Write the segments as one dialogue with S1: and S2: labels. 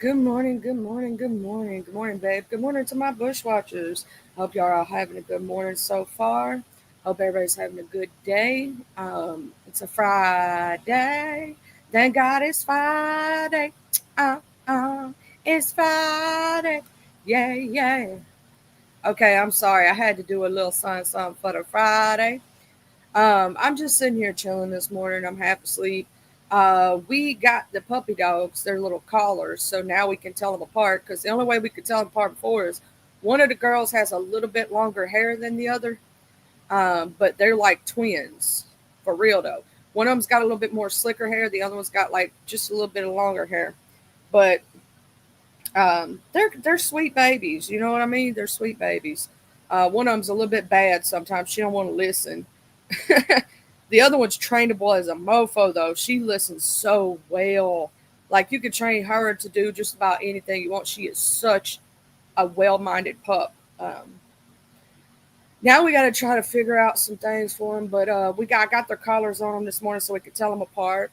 S1: Good morning, good morning, good morning, good morning, babe. Good morning to my bushwatchers. Hope y'all are having a good morning so far. Hope everybody's having a good day. It's a Friday. Thank God it's Friday. Uh, uh, it's Friday. Yeah, yeah. Okay, I'm sorry. I had to do a little something for the Friday. I'm just sitting here chilling this morning. I'm half asleep. We got the puppy dogs, they're little collars, so now we can tell them apart because the only way we could tell them apart before is one of the girls has a little bit longer hair than the other, but they're like twins for real though. One of them's got a little bit more slicker hair, the other one's got like just a little bit of longer hair, but they're sweet babies. You know what I mean? They're sweet babies. One of them's a little bit bad sometimes. She don't want to listen. The other one's trainable as a mofo, though. She listens so well. Like you could train her to do just about anything you want. She is such a well-minded pup. Now we got to try to figure out some things for them, but I got their collars on them this morning so we could tell them apart.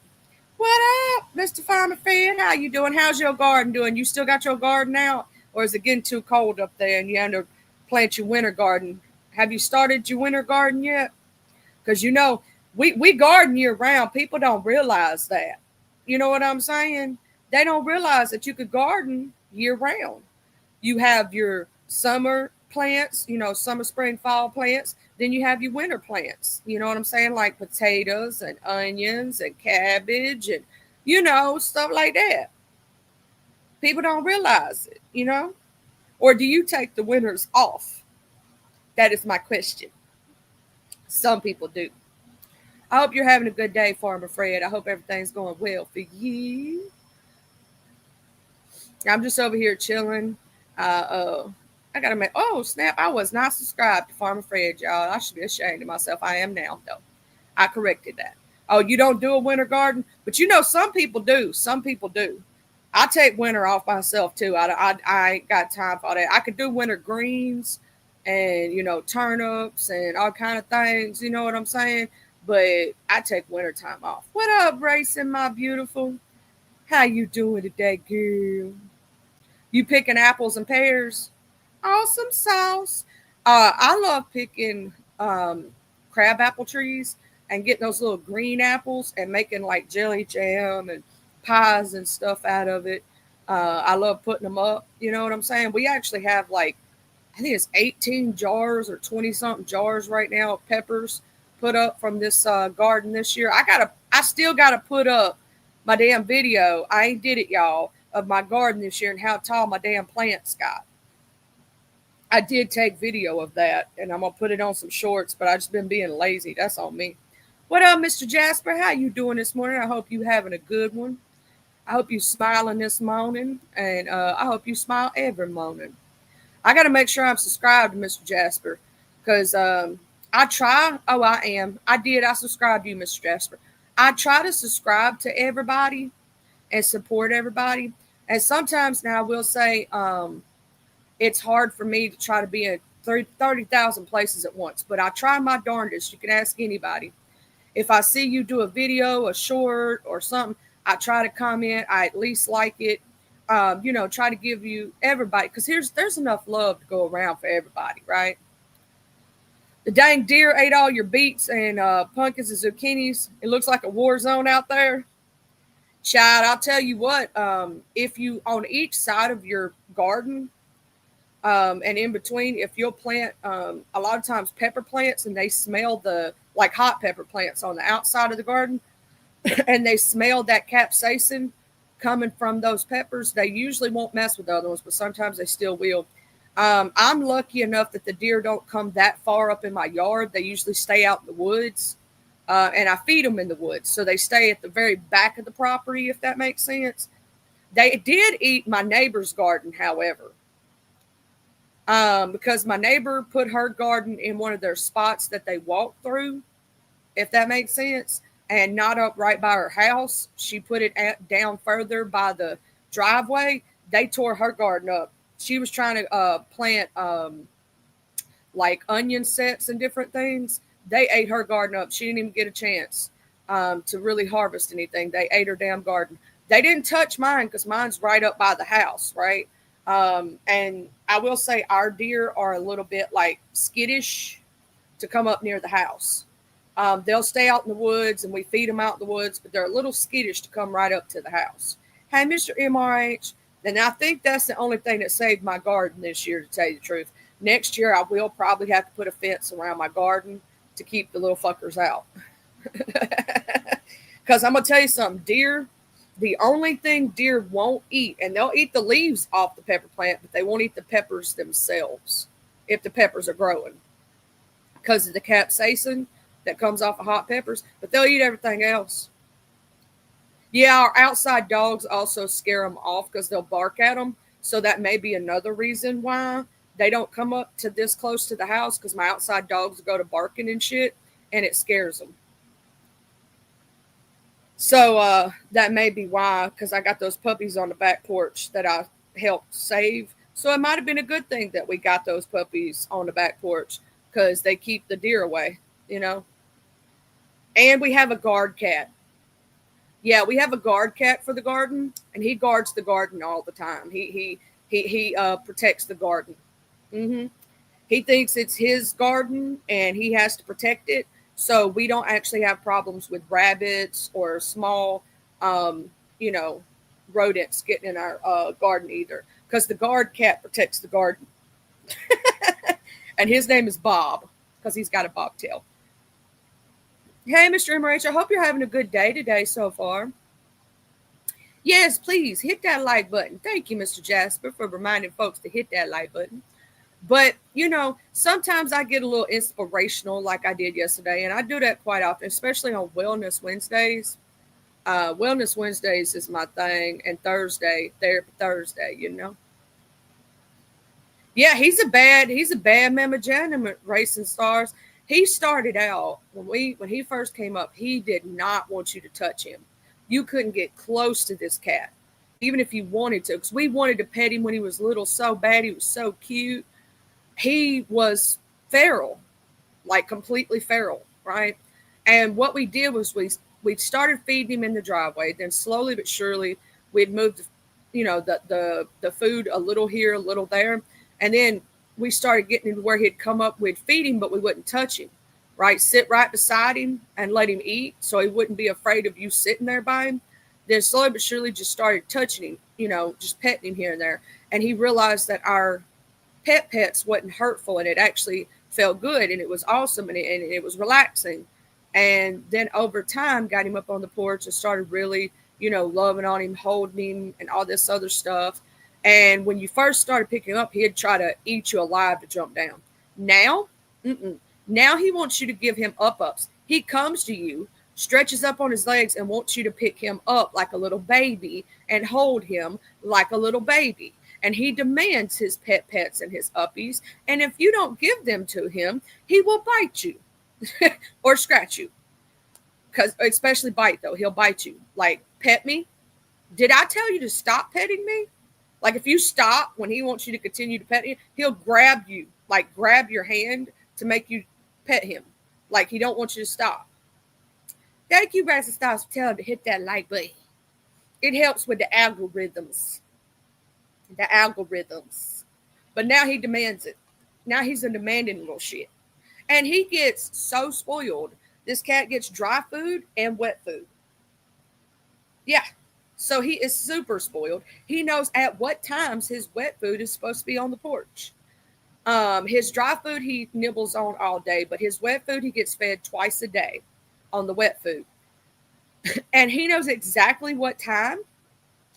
S1: What up, Mr. Farmer Fred? How you doing? How's your garden doing? You still got your garden out, or is it getting too cold up there and you have to plant your winter garden? Have you started your winter garden yet? Because we garden year round. People don't realize that. You know what I'm saying? They don't realize that you could garden year round. You have your summer plants, summer, spring, fall plants. Then you have your winter plants. You know what I'm saying? Like potatoes and onions and cabbage and, stuff like that. People don't realize it. Or do you take the winters off? That is my question. Some people do. I hope you're having a good day, Farmer Fred. I hope everything's going well for you. I'm just over here chilling. I gotta make. Oh snap! I was not subscribed to Farmer Fred, y'all. I should be ashamed of myself. I am now, though. I corrected that. Oh, you don't do a winter garden, but some people do. Some people do. I take winter off myself too. I ain't got time for that. I could do winter greens and turnips and all kind of things. You know what I'm saying? But I take winter time off. What up, Racing, my beautiful? How you doing today, girl? You picking apples and pears? Awesome sauce. I love picking crab apple trees and getting those little green apples and making like jelly jam and pies and stuff out of it. I love putting them up. You know what I'm saying? We actually have like, I think it's 18 jars or 20 something jars right now of peppers put up from this garden this year. I still gotta put up my damn video. I ain't did it, y'all, of my garden this year and how tall my damn plants got. I did take video of that, and I'm gonna put it on some shorts, but I just been being lazy. That's on me. What up, Mr. Jasper? How you doing this morning? I hope you having a good one. I hope you smiling this morning, and I hope you smile every morning. I got to make sure I'm subscribed to Mr. Jasper, because I try. Oh, I am. I did. I subscribed to you, Mr. Jasper. I try to subscribe to everybody and support everybody, and sometimes now I will say it's hard for me to try to be in 30,000 places at once, but I try my darndest. You can ask anybody. If I see you do a video, a short, or something, I try to comment. I at least like it. Try to give you everybody, because there's enough love to go around for everybody, right? The dang deer ate all your beets and pumpkins and zucchinis. It looks like a war zone out there. Child, I'll tell you what. If you on each side of your garden and in between, if you'll plant a lot of times pepper plants, and they smell the like hot pepper plants on the outside of the garden, and they smell that capsaicin coming from those peppers, they usually won't mess with the other ones, but sometimes they still will. I'm lucky enough that the deer don't come that far up in my yard. They usually stay out in the woods, and I feed them in the woods, so they stay at the very back of the property, if that makes sense. They did eat my neighbor's garden, however, because my neighbor put her garden in one of their spots that they walk through, if that makes sense, and not up right by her house. She put it down further by the driveway. They tore her garden up. She was trying to plant like onion sets and different things. They ate her garden up. She didn't even get a chance to really harvest anything. They ate her damn garden. They didn't touch mine because mine's right up by the house, right? And I will say our deer are a little bit like skittish to come up near the house. They'll stay out in the woods and we feed them out in the woods, but they're a little skittish to come right up to the house. Hey, Mr. MRH, and I think that's the only thing that saved my garden this year, to tell you the truth. Next year, I will probably have to put a fence around my garden to keep the little fuckers out. Because I'm going to tell you something, deer, the only thing deer won't eat, and they'll eat the leaves off the pepper plant, but they won't eat the peppers themselves if the peppers are growing because of the capsaicin that comes off of hot peppers, but they'll eat everything else. Yeah, our outside dogs also scare them off because they'll bark at them. So that may be another reason why they don't come up to this close to the house, because my outside dogs go to barking and shit, and it scares them. So that may be why, because I got those puppies on the back porch that I helped save. So it might have been a good thing that we got those puppies on the back porch because they keep the deer away, you know. And we have a guard cat. Yeah, we have a guard cat for the garden, and he guards the garden all the time. He protects the garden. Mm-hmm. He thinks it's his garden, and he has to protect it. So we don't actually have problems with rabbits or small, rodents getting in our garden either, because the guard cat protects the garden. And his name is Bob because he's got a bobtail. Hey, Mr. MRH, I hope you're having a good day today so far. Yes, please hit that like button. Thank you, Mr. Jasper, for reminding folks to hit that like button. But, sometimes I get a little inspirational like I did yesterday, and I do that quite often, especially on Wellness Wednesdays. Wellness Wednesdays is my thing, and Therapy Thursday, Yeah, he's a bad Mama Jana Racing Stars. He started out when he first came up, he did not want you to touch him. You couldn't get close to this cat, even if you wanted to, because we wanted to pet him when he was little so bad. He was so cute. He was feral, like completely feral, right? And what we did was we started feeding him in the driveway. Then slowly but surely we'd moved, the food a little here, a little there, and then we started getting to where he'd come up, we'd feed him, but we wouldn't touch him, right? Sit right beside him and let him eat so he wouldn't be afraid of you sitting there by him. Then slowly but surely just started touching him, just petting him here and there. And he realized that our pets wasn't hurtful, and it actually felt good, and it was awesome, and it was relaxing. And then over time got him up on the porch and started really, loving on him, holding him, and all this other stuff. And when you first started picking him up, he'd try to eat you alive to jump down. Now, now he wants you to give him up-ups. He comes to you, stretches up on his legs, and wants you to pick him up like a little baby and hold him like a little baby. And he demands his pets and his uppies. And if you don't give them to him, he will bite you or scratch you. Because especially bite, though. He'll bite you. Like, pet me. Did I tell you to stop petting me? Like, if you stop when he wants you to continue to pet him, he'll grab you, like grab your hand to make you pet him. Like, he don't want you to stop. Thank you, Razor Styles, for telling him to hit that like button. It helps with the algorithms. But now he demands it. Now he's a demanding little shit. And he gets so spoiled. This cat gets dry food and wet food. Yeah. So he is super spoiled. He knows at what times his wet food is supposed to be on the porch. His dry food he nibbles on all day, but his wet food he gets fed twice a day on the wet food. And he knows exactly what time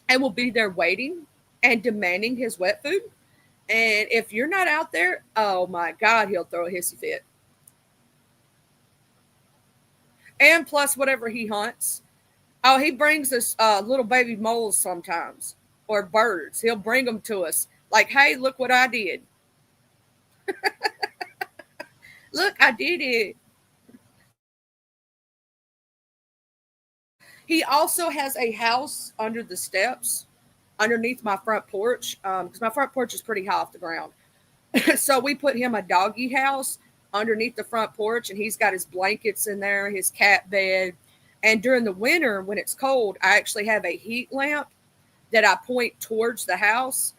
S1: and will be there waiting and demanding his wet food. And if you're not out there, oh my God, he'll throw a hissy fit. And plus whatever he hunts. Oh, he brings us little baby moles sometimes, or birds. He'll bring them to us. Like, hey, look what I did. Look, I did it. He also has a house under the steps, underneath my front porch, because my front porch is pretty high off the ground. So we put him a doggy house underneath the front porch, and he's got his blankets in there, his cat bed. And during the winter, when it's cold, I actually have a heat lamp that I point towards the house.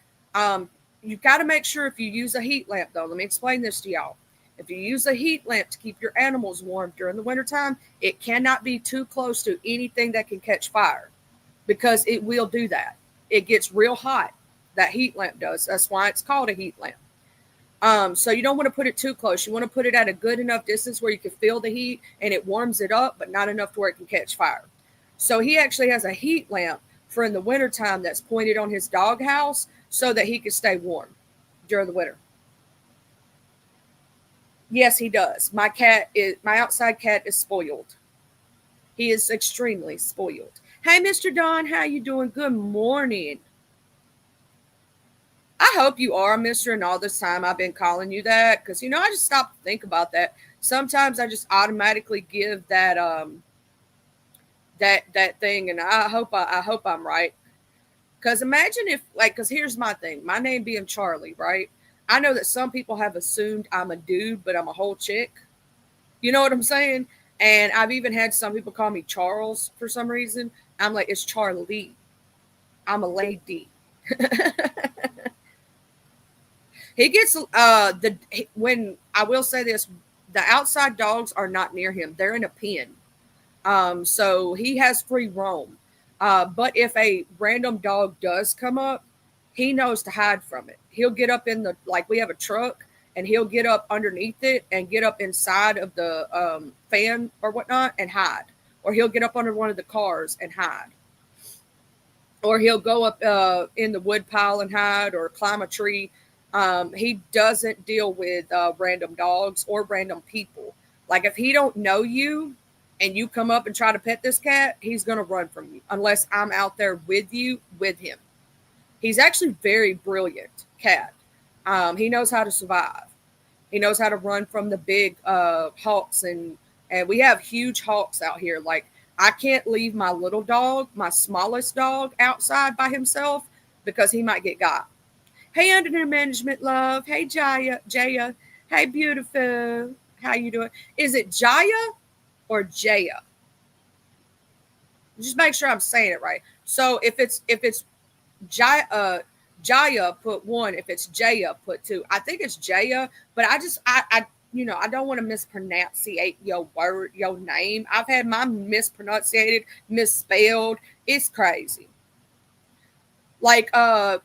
S1: You've got to make sure if you use a heat lamp, though, let me explain this to y'all. If you use a heat lamp to keep your animals warm during the wintertime, it cannot be too close to anything that can catch fire because it will do that. It gets real hot. That heat lamp does. That's why it's called a heat lamp. So you don't want to put it too close. You want to put it at a good enough distance where you can feel the heat and it warms it up, but not enough to where it can catch fire. So he actually has a heat lamp for in the wintertime that's pointed on his dog house so that he can stay warm during the winter. Yes, he does. My outside cat is spoiled. He is extremely spoiled. Hey, Mr. Don, how you doing? Good morning. I hope you are, Mr. And all this time I've been calling you that because I just stopped to think about that. Sometimes I just automatically give that that thing, and I hope I'm right. Because imagine if because here's my thing, my name being Charlie, right? I know that some people have assumed I'm a dude, but I'm a whole chick. You know what I'm saying? And I've even had some people call me Charles for some reason. I'm like, it's Charlie. I'm a lady. He gets when I will say this, the outside dogs are not near him. They're in a pen. So he has free roam. But if a random dog does come up, he knows to hide from it. He'll get up in we have a truck, and he'll get up underneath it and get up inside of the fan or whatnot and hide. Or he'll get up under one of the cars and hide. Or he'll go up in the wood pile and hide or climb a tree. He doesn't deal with random dogs or random people. Like if he don't know you and you come up and try to pet this cat, he's going to run from you unless I'm out there with you, with him. He's actually very brilliant cat. He knows how to survive. He knows how to run from the big hawks, and we have huge hawks out here. Like I can't leave my little dog, my smallest dog, outside by himself because he might get got. Hey, under management, love. Hey, Jaya. Hey, beautiful. How you doing? Is it Jaya or Jaya? Just make sure I'm saying it right. So if it's Jaya, put one. If it's Jaya, put two. I think it's Jaya, but I don't want to mispronunciate your word, your name. I've had mine mispronunciated, misspelled. It's crazy. Like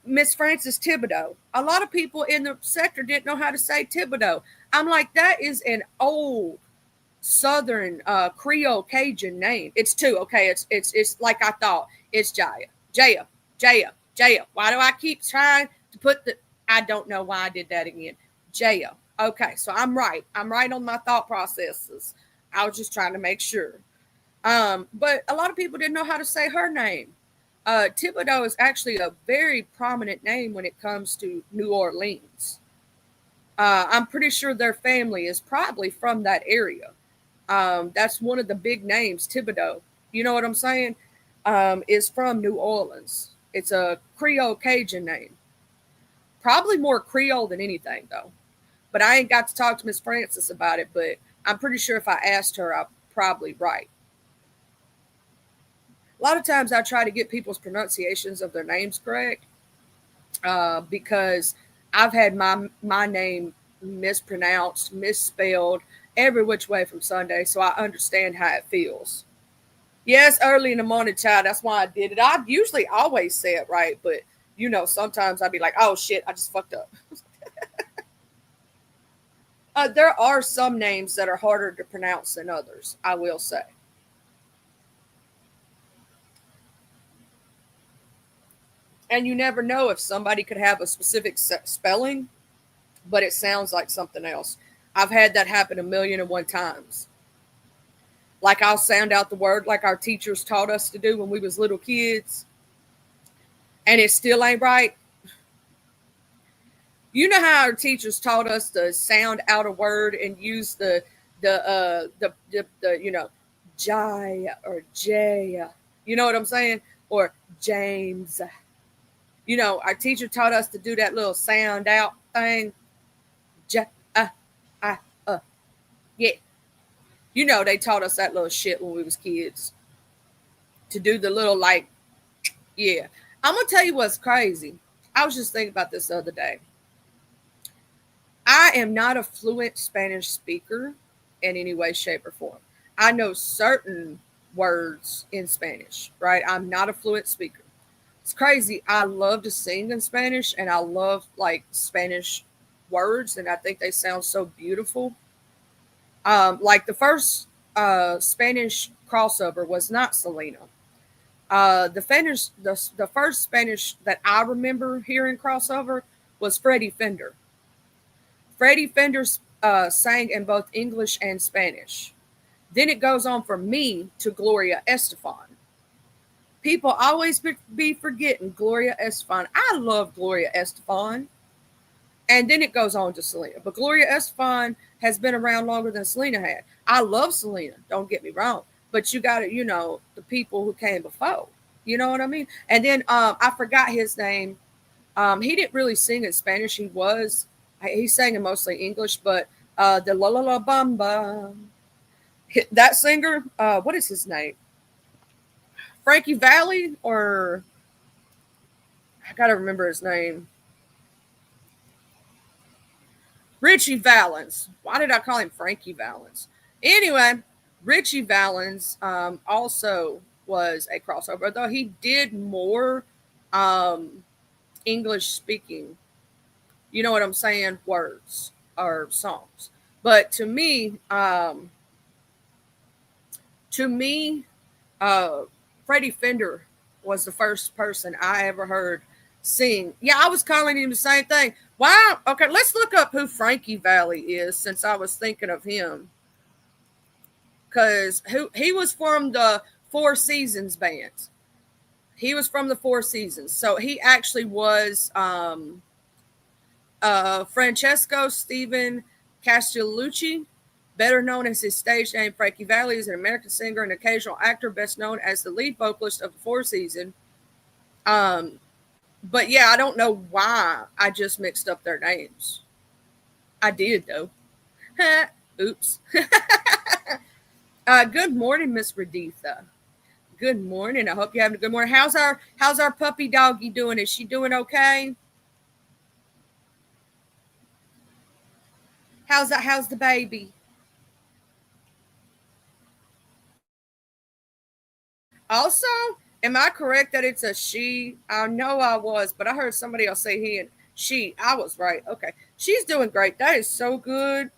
S1: Miss Frances Thibodeau. A lot of people in the sector didn't know how to say Thibodeau. I'm like, that is an old Southern Creole Cajun name. It's two. Okay, it's like I thought. It's Jaya. Jaya. Why do I keep trying to put the I don't know why I did that again. Jaya. Okay, so I'm right. I'm right on my thought processes. I was just trying to make sure. But a lot of people didn't know how to say her name. Thibodeau is actually a very prominent name when it comes to New Orleans. I'm pretty sure their family is probably from that area. That's one of the big names, Thibodeau. You know what I'm saying? Is from New Orleans. It's a Creole Cajun name. Probably more Creole than anything, though. But I ain't got to talk to Miss Frances about it, but I'm pretty sure if I asked her, I'm probably right. A lot of times I try to get people's pronunciations of their names correct because I've had my name mispronounced, misspelled every which way from Sunday, so I understand how it feels. Yes, early in the morning, child. That's why I did it. I usually always say it right, but sometimes I'd be like, oh shit, I just fucked up. There are some names that are harder to pronounce than others, I will say. And you never know if somebody could have a specific spelling, but it sounds like something else. I've had that happen a million and one times. Like I'll sound out the word like our teachers taught us to do when we was little kids, and it still ain't right. You know how our teachers taught us to sound out a word and use the Jaya or Jaya. You know what I'm saying? Or James. Our teacher taught us to do that little sound out thing. J, I, yeah. They taught us that little shit when we was kids. to do the little like, yeah. I'm gonna tell you what's crazy. I was just thinking about this the other day. I am not a fluent Spanish speaker in any way, shape, or form. I know certain words in Spanish, right? I'm not a fluent speaker. It's crazy. I love to sing in Spanish and I love like Spanish words and I think they sound so beautiful. Like the first Spanish crossover was not Selena. The first Spanish that I remember hearing crossover was Freddie Fender. Freddie Fender sang in both English and Spanish. Then it goes on from me to Gloria Estefan. People always be forgetting Gloria Estefan. I love Gloria Estefan. And then it goes on to Selena. But Gloria Estefan has been around longer than Selena had. I love Selena, don't get me wrong. But you got to, the people who came before. You know what I mean? And then I forgot his name. He didn't really sing in Spanish. He sang in mostly English, but the La La La Bamba, that singer, what is his name? Frankie Valli, or I gotta remember his name. Richie Valens. Why did I call him Frankie Valens? Anyway, Richie Valens also was a crossover, though he did more English speaking. You know what I'm saying? Words or songs. But to me, Freddie Fender was the first person I ever heard sing. Yeah, I was calling him the same thing. Wow. Okay, let's look up who Frankie Valli is since I was thinking of him. Because he was from the Four Seasons band. He was from the Four Seasons. So he actually was Francesco Stephen Castellucci, better known as his stage name Frankie Valli, is an American singer and occasional actor, best known as the lead vocalist of the Four Seasons. But yeah, I don't know why I just mixed up their names. I did though. Oops. Good morning, Miss Raditha. Good morning. I hope you're having a good morning. How's our puppy doggy doing? Is she doing okay? How's the baby? Also, am I correct that it's a she? I know I was, but I heard somebody else say he and she. I was right. Okay. She's doing great. That is so good.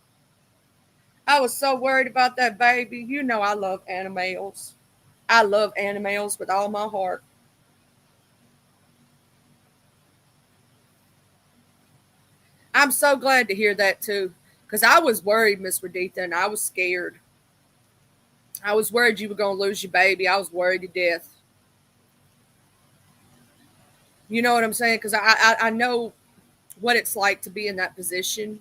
S1: I was so worried about that baby. You know I love animals. I love animals with all my heart. I'm so glad to hear that too. Because I was worried, Miss Raditha, and I was scared. I was worried you were going to lose your baby. I was worried to death. You know what I'm saying? Because I know what it's like to be in that position,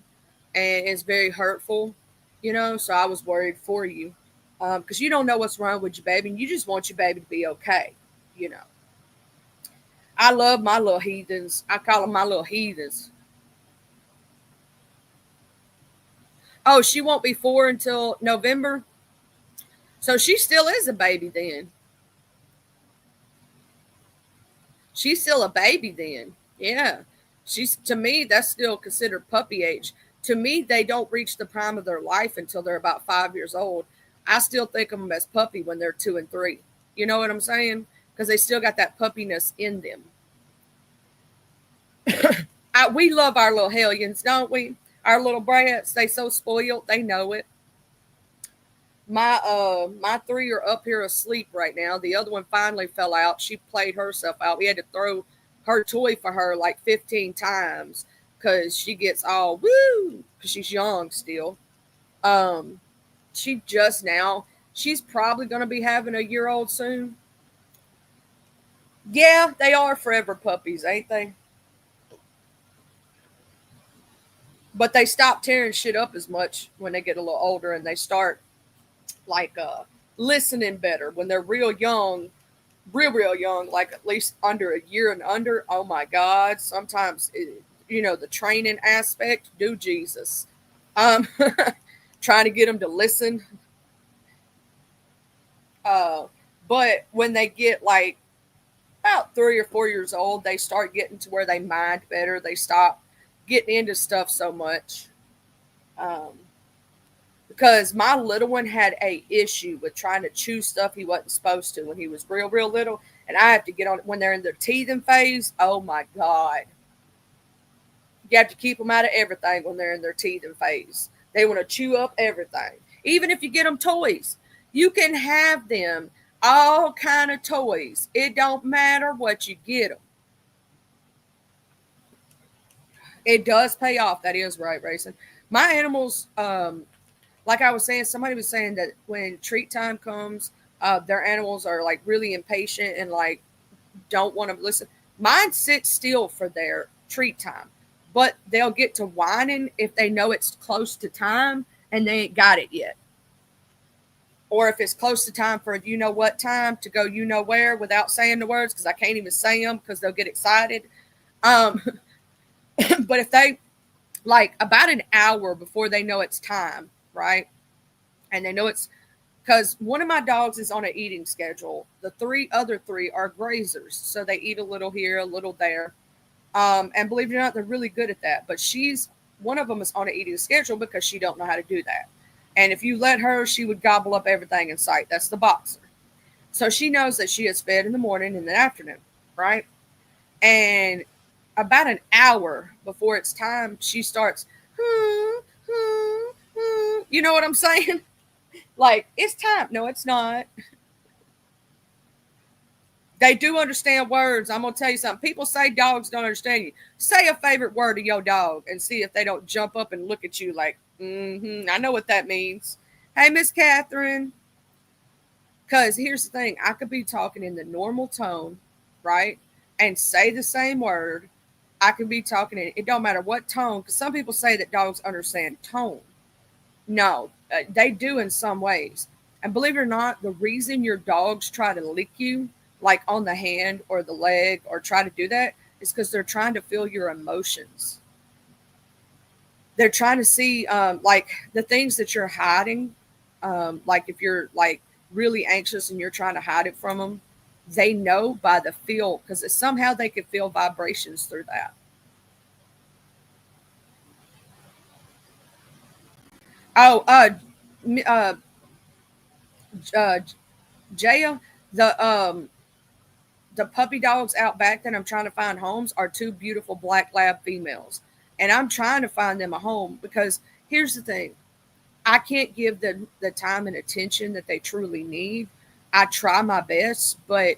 S1: and it's very hurtful, So I was worried for you because you don't know what's wrong with your baby, and you just want your baby to be okay, you know. I love my little heathens. I call them my little heathens. Oh, she won't be 4 until November, so she still is a baby then. She's still a baby then. Yeah. She's to me that's still considered puppy age. To me, they don't reach the prime of their life until they're about 5 years old. I still think of them as puppy when they're 2 and 3. You know what I'm saying? Because they still got that puppiness in them. We love our little hellions, don't we? Our little brats, they so spoiled, they know it. My 3 are up here asleep right now. The other one finally fell out. She played herself out. We had to throw her toy for her like 15 times because she gets all woo because she's young still. Um, she just now she's probably gonna be having a year old soon. Yeah, they are forever puppies, ain't they? But they stop tearing shit up as much when they get a little older and they start like listening better when they're real young, real young, like at least under a year and under. Oh my God! Sometimes the training aspect. Do Jesus, um, trying to get them to listen. But when they get like about 3 or 4 years old, they start getting to where they mind better. They stop getting into stuff so much. Um, because my little one had a issue with trying to chew stuff he wasn't supposed to when he was real little, and I have to get on it when they're in their teething phase. Oh my god, you have to keep them out of everything when they're in their teething phase. They want to chew up everything. Even if you get them toys, you can have them all kind of toys. It don't matter what you get them. It does pay off. That is right, Racing. My animals, like I was saying, somebody was saying that when treat time comes, their animals are like really impatient and like don't want to listen. Mine sit still for their treat time, but they'll get to whining if they know it's close to time and they ain't got it yet. Or if it's close to time for you know what time to go you know where without saying the words because I can't even say them because they'll get excited. Um, but if they like about an hour before they know it's time, right? And they know it's because one of my dogs is on an eating schedule. The other three are grazers, so they eat a little here, a little there. And believe it or not, they're really good at that. But she's one of them is on an eating schedule because she don't know how to do that. And if you let her, she would gobble up everything in sight. That's the boxer. So she knows that she is fed in the morning and the afternoon, right? And about an hour before it's time, she starts, you know what I'm saying? Like, it's time. No, it's not. They do understand words. I'm going to tell you something. People say dogs don't understand you. Say a favorite word to your dog and see if they don't jump up and look at you like, I know what that means. Hey, Miss Catherine. Because here's the thing I could be talking in the normal tone, right? And say the same word. I could be talking in, it don't matter what tone. Because some people say that dogs understand tone. No, they do in some ways. And believe it or not, the reason your dogs try to lick you, like on the hand or the leg, or try to do that, is because they're trying to feel your emotions. They're trying to see, like, the things that you're hiding. Like, if you're, like, really anxious and you're trying to hide it from them, they know by the feel, because somehow they can feel vibrations through that. Oh, uh, uh, Jaya, the puppy dogs out back that I'm trying to find homes are two beautiful black lab females. And I'm trying to find them a home because here's the thing. I can't give them the time and attention that they truly need. I try my best, but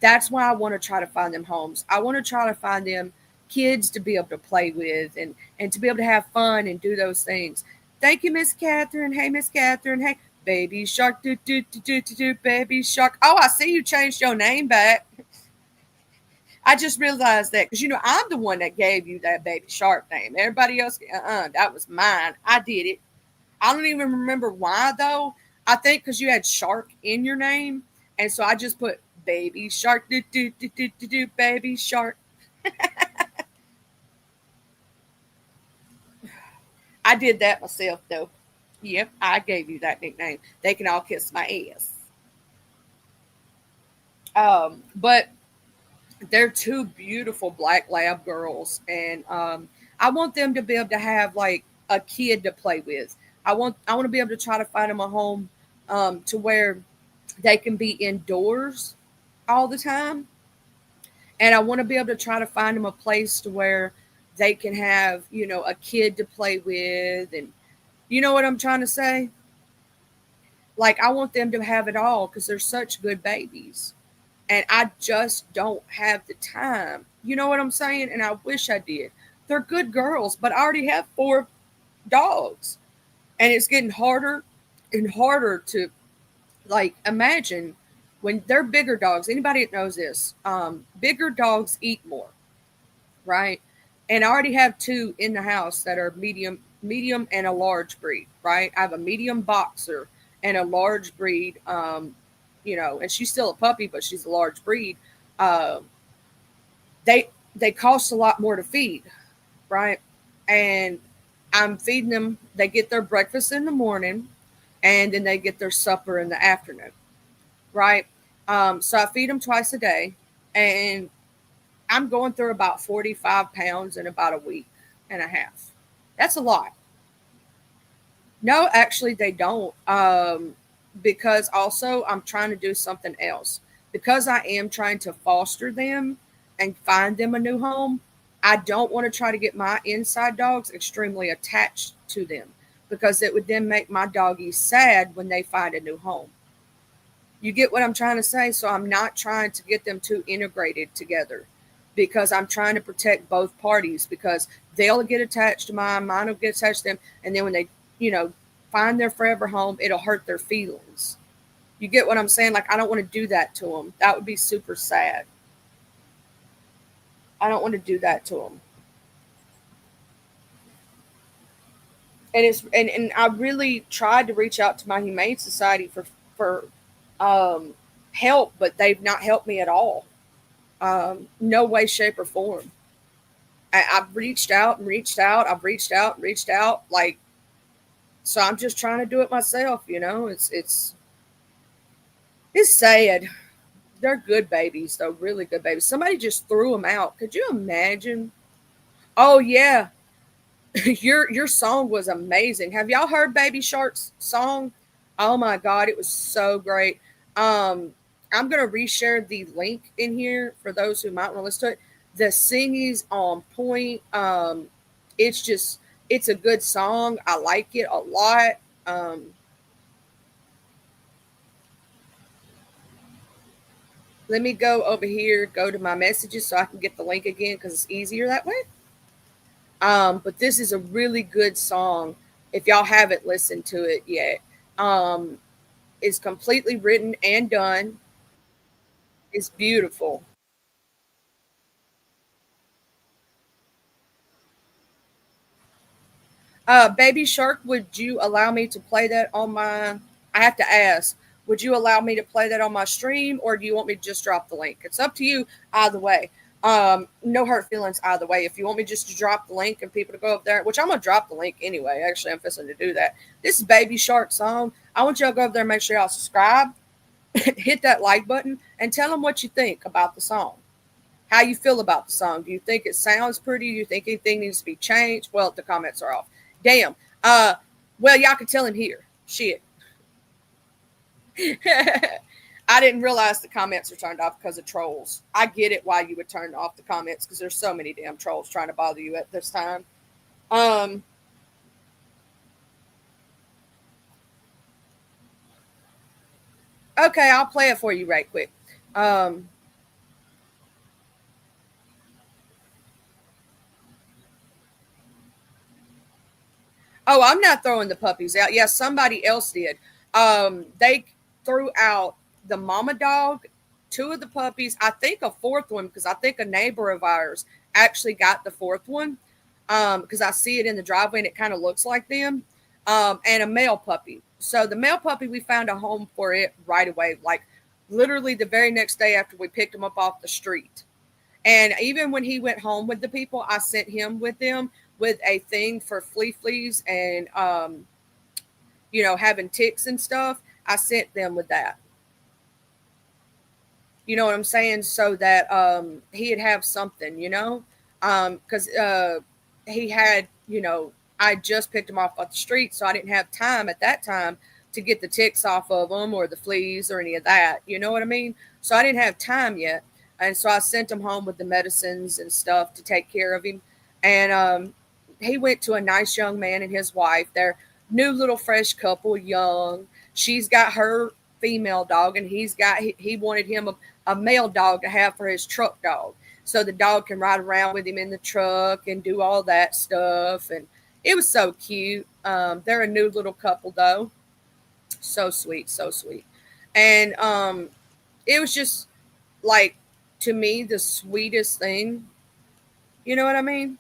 S1: that's why I want to try to find them homes. I want to try to find them kids to be able to play with and to be able to have fun and do those things. Thank you, Miss Catherine. Hey, Miss Catherine. Hey, baby shark, do do do do do do, baby shark. Oh, I see you changed your name back. I just realized that because I'm the one that gave you that baby shark name. Everybody else, that was mine. I did it. I don't even remember why though. I think because you had shark in your name, and so I just put baby shark, do do do do do do, baby shark. I did that myself though. Yep, I gave you that nickname. They can all kiss my ass. But they're two beautiful black lab girls, and I want them to be able to have like a kid to play with. I want to be able to try to find them a home to where they can be indoors all the time, and I want to be able to try to find them a place to where they can have a kid to play with, and you know what I'm trying to say. Like I want them to have it all because they're such good babies and I just don't have the time. You know what I'm saying? And I wish I did. They're good girls, but I already have four dogs, and it's getting harder and harder to like imagine when they're bigger dogs. Anybody that knows this, bigger dogs eat more, right? And I already have two in the house that are medium, and a large breed, right? I have a medium boxer and a large breed. And she's still a puppy, but she's a large breed. Uh, they cost a lot more to feed, right? And I'm feeding them. They get their breakfast in the morning, and then they get their supper in the afternoon, right? So I feed them twice a day, and I'm going through about 45 pounds in about a week and a half. That's a lot. No, actually, they don't. Because also I'm trying to do something else. Because I am trying to foster them and find them a new home, I don't want to try to get my inside dogs extremely attached to them because it would then make my doggies sad when they find a new home. You get what I'm trying to say? So I'm not trying to get them too integrated together because I'm trying to protect both parties because they'll get attached to mine will get attached to them. And then when they, you know, find their forever home, it'll hurt their feelings. You get what I'm saying? Like, I don't want to do that to them. That would be super sad. I don't want to do that to them. And I really tried to reach out to my humane society for um, help, but they've not helped me at all. No way, shape, or form. I've reached out and reached out. I've reached out and reached out. Like, so I'm just trying to do it myself. You know, it's sad. They're good babies, though. Really good babies. Somebody just threw them out. Could you imagine? Oh yeah, your song was amazing. Have y'all heard Baby Shark's song? Oh my god, it was so great. Um, I'm gonna reshare the link in here for those who might want to listen to it. The singing's on point. It's just it's a good song. I like it a lot. Um, Let me go over here, go to my messages so I can get the link again because it's easier that way. But this is a really good song. If y'all haven't listened to it yet, um, it's completely written and done. It's beautiful. Baby Shark, would you allow me to play that on my? I have to ask. Would you allow me to play that on my stream, or do you want me to just drop the link? It's up to you. Either way, no hurt feelings. Either way, if you want me just to drop the link and people to go up there, which I'm gonna drop the link anyway. Actually, I'm fixing to do that. This is Baby Shark song. I want y'all to go up there and make sure y'all subscribe, hit that like button, and tell them what you think about the song. How you feel about the song? Do you think it sounds pretty? Do you think anything needs to be changed? Well, the comments are off. Damn. Well, y'all can tell him here. Shit. I didn't realize the comments are turned off because of trolls. I get it why you would turn off the comments because there's so many damn trolls trying to bother you at this time. Um, okay, I'll play it for you right quick. Um, oh, I'm not throwing the puppies out. Yeah, somebody else did. They threw out the mama dog, two of the puppies, I think a fourth one, because I think a neighbor of ours actually got the fourth one. Because I see it in the driveway and it kind of looks like them. And a male puppy. So the male puppy, we found a home for it right away, like literally the very next day after we picked him up off the street. And even when he went home with the people, I sent him with them with a thing for fleas and having ticks and stuff. I sent them with that. You know what I'm saying? So that he'd have something, because he had, I just picked him off the street, so I didn't have time at that time to get the ticks off of him or the fleas or any of that. You know what I mean? So I didn't have time yet, and so I sent him home with the medicines and stuff to take care of him, and he went to a nice young man and his wife. They're new little fresh couple, young. She's got her female dog, and he wanted him a male dog to have for his truck dog, so the dog can ride around with him in the truck and do all that stuff. And it was so cute. They're a new little couple though, so sweet, so sweet. And it was just like, to me, the sweetest thing. You know what I mean?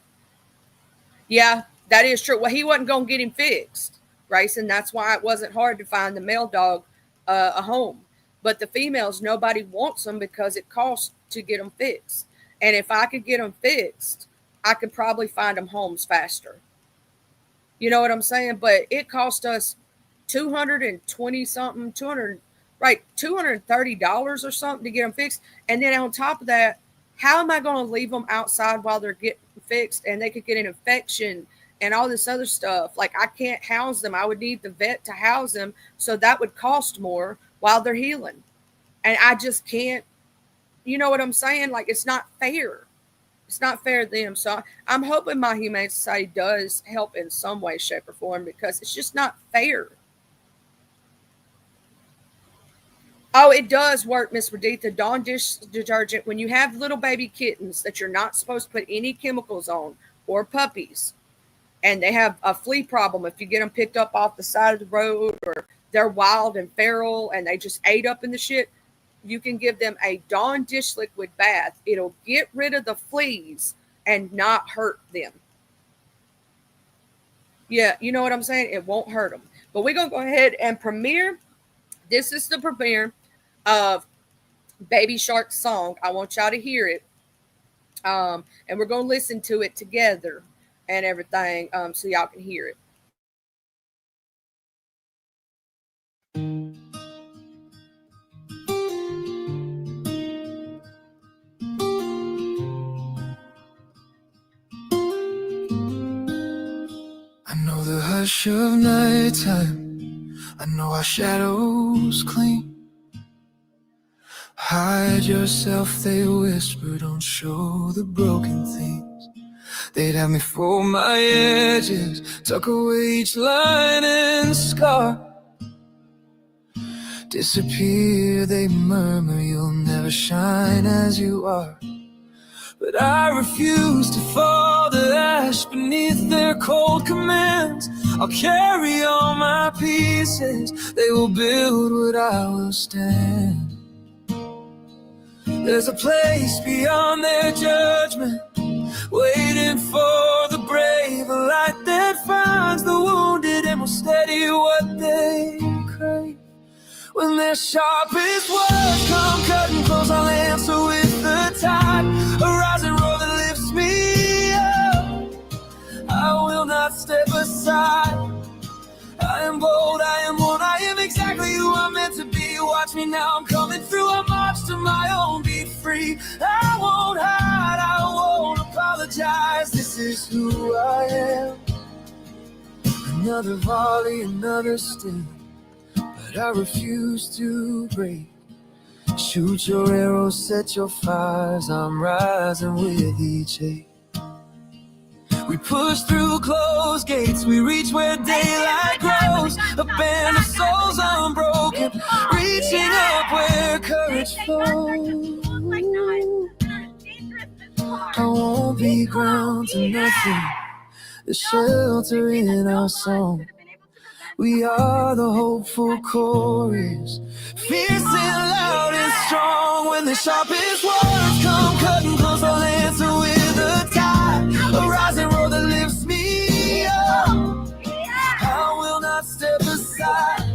S1: Yeah, that is true. Well, he wasn't going to get him fixed, Grayson. That's why it wasn't hard to find the male dog a home. But the females, nobody wants them because it costs to get them fixed. And if I could get them fixed, I could probably find them homes faster. You know what I'm saying? But it cost us 220 something, 200. right, $230 or something to get them fixed. And then on top of that, how am I going to leave them outside while they're getting fixed and they could get an infection and all this other stuff? Like, I can't house them. I would need the vet to house them. So that would cost more while they're healing. And I just can't, you know what I'm saying? Like, it's not fair. It's not fair to them. So I'm hoping my Humane Society does help in some way, shape, or form, because it's just not fair. Oh, it does work, Miss Raditha. Dawn dish detergent, when you have little baby kittens that you're not supposed to put any chemicals on, or puppies, and they have a flea problem, if you get them picked up off the side of the road, or they're wild and feral and they just ate up in the shit, you can give them a Dawn dish liquid bath. It'll get rid of the fleas and not hurt them. Yeah, you know what I'm saying? It won't hurt them. But we're going to go ahead and premiere. This is the premiere of Baby Shark's song. I want y'all to hear it. And we're going to listen to it together and everything, so y'all can hear it.
S2: I know the hush of nighttime, I know our shadows cling. Hide yourself, they whisper, don't show the broken things. They'd have me fold my edges, tuck away each line and scar. Disappear, they murmur, you'll never shine as you are. But I refuse to fall to ash beneath their cold commands. I'll carry all my pieces, they will build what I will stand. There's a place beyond their judgment, waiting for the brave, a light that finds the wounded and will steady what they crave. When their sharpest words come cutting close, I'll answer with the tide, a rising roar that lifts me up. I will not step aside. I am bold, I am one, I am exactly who I'm meant to be. Watch me now, I'm coming through, I march to my own, be free. I won't hide, I won't apologize, this is who I am. Another volley, another sting, but I refuse to break. Shoot your arrows, set your fires, I'm rising with each ache. We push through closed gates, we reach where daylight grows. A band of souls unbroken, reaching up where courage flows. I won't be ground to nothing, the shelter in our song. We are the hopeful chorus, fierce and loud and strong. When the sharpest words come cutting close, I'll answer with a tide, a rising roar that lifts me up. I will not step aside.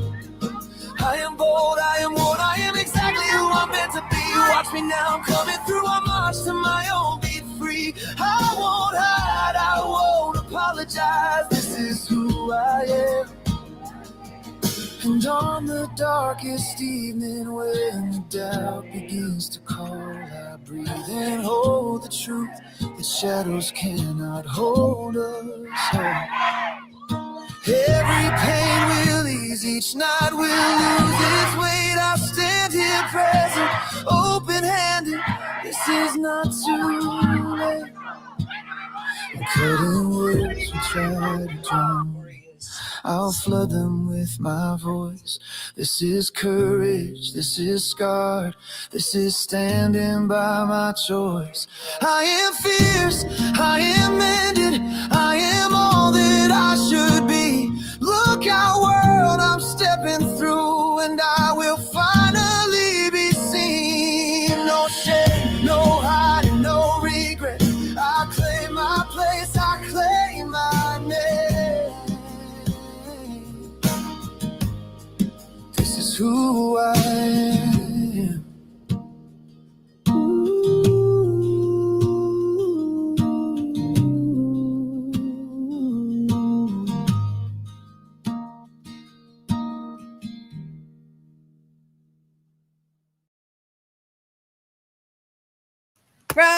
S2: I am bold, I am one, I am exactly who I'm meant to be. Watch me now, I'm coming through, I march to my own, be free. I won't hide, I won't apologize, this is who I am. And on the darkest evening when the doubt begins to call, I breathe and hold the truth that shadows cannot hold us all. Every pain will ease, each night will lose its weight. I'll stand here present, open-handed, this is not too late. The cutting words we try to drown, I'll flood them with my voice. This is courage, this is scarred, this is standing by my choice. I am fierce, I am mended, I am all that I should be. Look out world, I'm stepping through, and I will finally be seen. No shame, no hiding, no regret. I claim my place, I claim my name. This is who I am.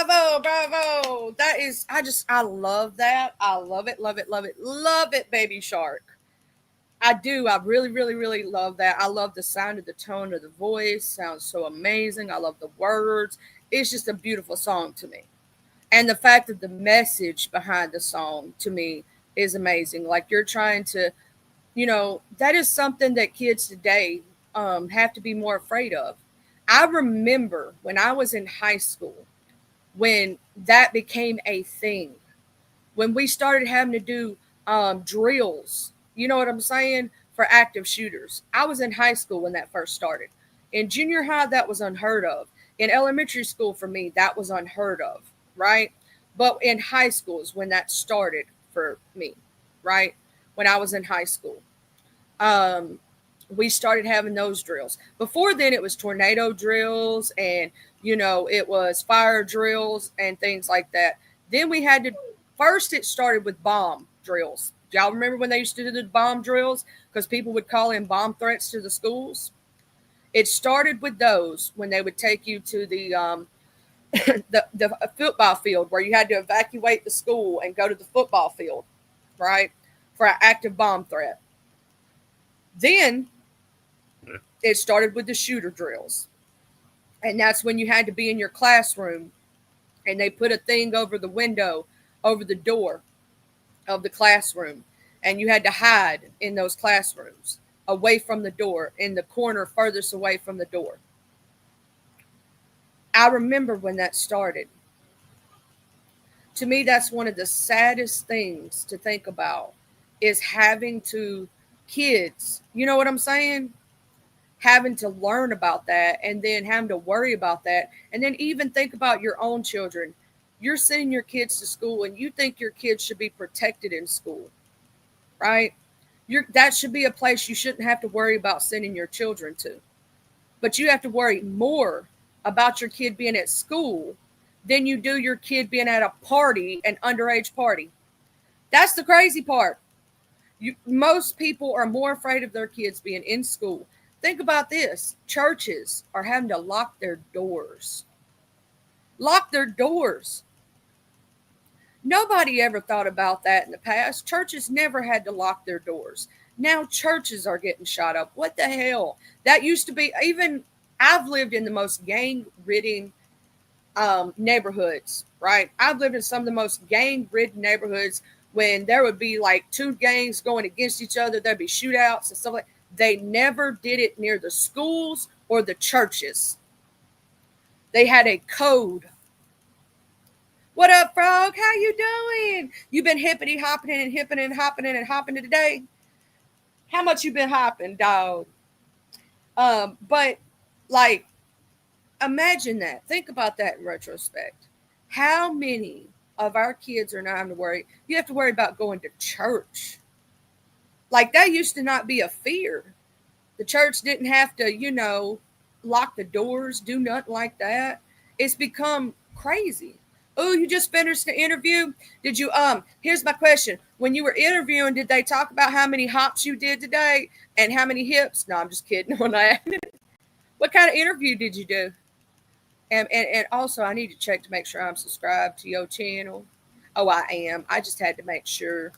S1: Bravo, bravo. That is, I love that. I love it, love it, love it, love it, Baby Shark. I do. I really, really, really love that. I love the sound of the tone of the voice. Sounds so amazing. I love the words. It's just a beautiful song to me. And the fact that the message behind the song to me is amazing. Like you're trying to, that is something that kids today have to be more afraid of. I remember when I was in high school, when that became a thing, when we started having to do drills, you know what I'm saying, for active shooters. I was in high school when that first started. In junior high, that was unheard of. In elementary school, for me, that was unheard of, right? But in high school is when that started for me, right? When I was in high school. Um, we started having those drills. Before then, it was tornado drills and, it was fire drills and things like that. Then we had to, first, it started with bomb drills. Do y'all remember when they used to do the bomb drills? Because people would call in bomb threats to the schools. It started with those when they would take you to the football field where you had to evacuate the school and go to the football field, right, for an active bomb threat. Then it started with the shooter drills. And that's when you had to be in your classroom and they put a thing over the window, over the door of the classroom. And you had to hide in those classrooms, away from the door, in the corner furthest away from the door. I remember when that started. To me, that's one of the saddest things to think about is having to, kids, you know what I'm saying? Having to learn about that and then having to worry about that. And then even think about your own children. You're sending your kids to school and you think your kids should be protected in school, right? That should be a place you shouldn't have to worry about sending your children to. But you have to worry more about your kid being at school than you do your kid being at a party, an underage party. That's the crazy part. Most people are more afraid of their kids being in school. Think about this. Churches are having to lock their doors. Lock their doors. Nobody ever thought about that in the past. Churches never had to lock their doors. Now churches are getting shot up. What the hell? That used to be, even I've lived in the most gang-ridden neighborhoods, right? I've lived in some of the most gang-ridden neighborhoods when there would be like two gangs going against each other. There'd be shootouts and stuff like that. They never did it near the schools or the churches. They had a code. What up, Frog? How you doing? You been hippity hopping and hipping and hopping today? How much you been hopping, dog? But like, imagine that. Think about that in retrospect. How many of our kids are not having to worry? You have to worry about going to church. Like that used to not be a fear. The church didn't have to, lock the doors, do nothing like that. It's become crazy. Oh, you just finished the interview? Did you, here's my question. When you were interviewing, did they talk about how many hops you did today and how many hips? No, I'm just kidding on that. What kind of interview did you do? And also, I need to check to make sure I'm subscribed to your channel. Oh, I am. I just had to make sure.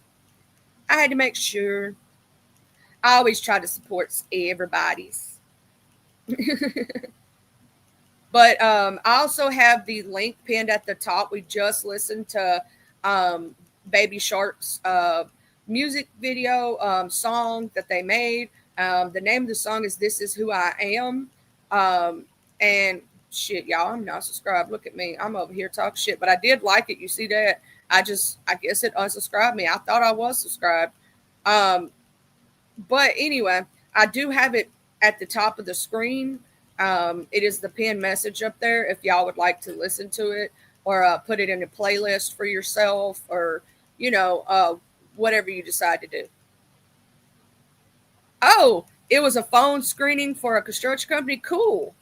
S1: I had to make sure. I always try to support everybody's. But I also have the link pinned at the top. We just listened to Baby Shark's music video song that they made. The name of the song is This Is Who I Am. And shit, y'all, I'm not subscribed. Look at me. I'm over here talking shit. But I did like it. You see that? I guess it unsubscribed me. I thought I was subscribed. But anyway, I do have it at the top of the screen. It is the pinned message up there if y'all would like to listen to it or put it in a playlist for yourself or, whatever you decide to do. Oh, it was a phone screening for a construction company. Cool.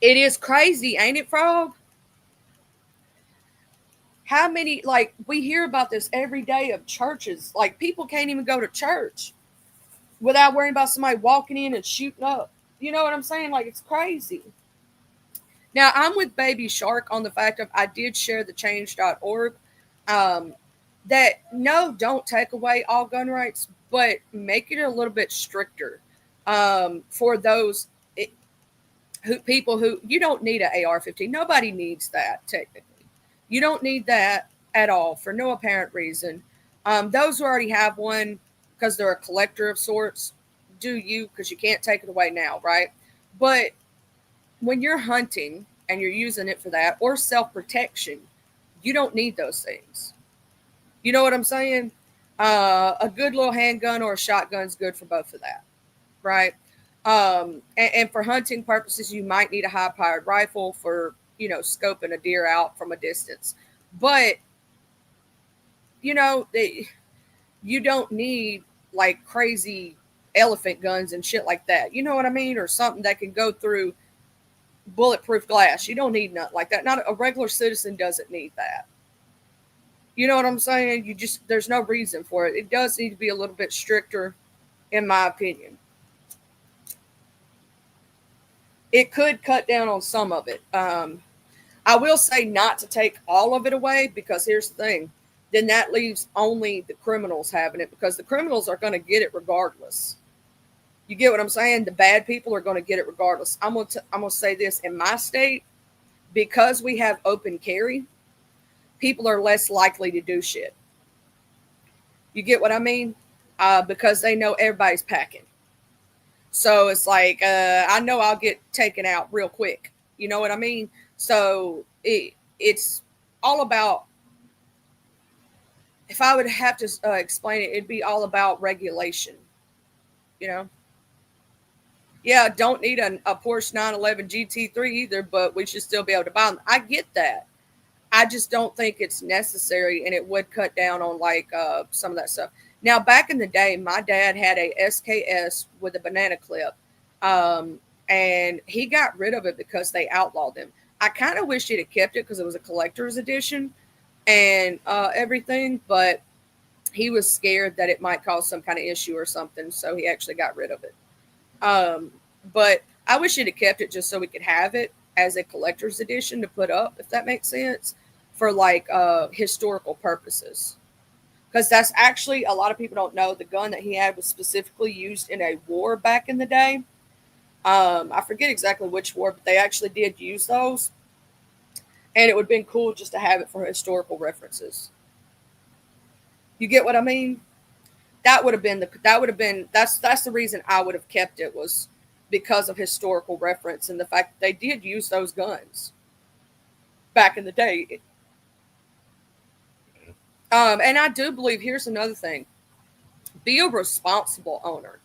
S1: It is crazy, ain't it, Frog? How many, we hear about this every day of churches. Like, people can't even go to church without worrying about somebody walking in and shooting up. You know what I'm saying? Like, it's crazy. Now, I'm with Baby Shark on the fact of I did share the change.org. Um, that no, don't take away all gun rights, but make it a little bit stricter for those people who you don't need an AR-15. Nobody needs that technically. You don't need that at all for no apparent reason. Those who already have one because they're a collector of sorts, do you, because you can't take it away now, right? But when you're hunting and you're using it for that or self protection, you don't need those things. You know what I'm saying? A good little handgun or a shotgun is good for both of that, right? And for hunting purposes, you might need a high powered rifle for, scoping a deer out from a distance. But, you know, you don't need like crazy elephant guns and shit like that. You know what I mean? Or something that can go through bulletproof glass. You don't need nothing like that. Not a regular citizen doesn't need that. You know what I'm saying? There's no reason for it. It does need to be a little bit stricter, in my opinion. It could cut down on some of it. I will say not to take all of it away, because here's the thing. Then that leaves only the criminals having it, because the criminals are going to get it regardless. You get what I'm saying? The bad people are going to get it regardless. I'm going to say this. In my state, because we have open carry, people are less likely to do shit. You get what I mean? Because they know everybody's packing. So it's like, I know I'll get taken out real quick. You know what I mean? So it's all about, if I would have to explain it, it'd be all about regulation. You know? Yeah, don't need a Porsche 911 GT3 either, but we should still be able to buy them. I get that. I just don't think it's necessary, and it would cut down on like some of that stuff. Now, back in the day, my dad had a SKS with a banana clip, and he got rid of it because they outlawed them. I kind of wish he'd have kept it because it was a collector's edition and everything, but he was scared that it might cause some kind of issue or something, so he actually got rid of it. But I wish he'd have kept it just so we could have it as a collector's edition to put up, if that makes sense, for like historical purposes. Because that's actually, a lot of people don't know, the gun that he had was specifically used in a war back in the day. I forget exactly which war, but they actually did use those. And it would have been cool just to have it for historical references. You get what I mean? That's the reason I would have kept it, was because of historical reference and the fact that they did use those guns back in the day. And I do believe, here's another thing, be a responsible owner.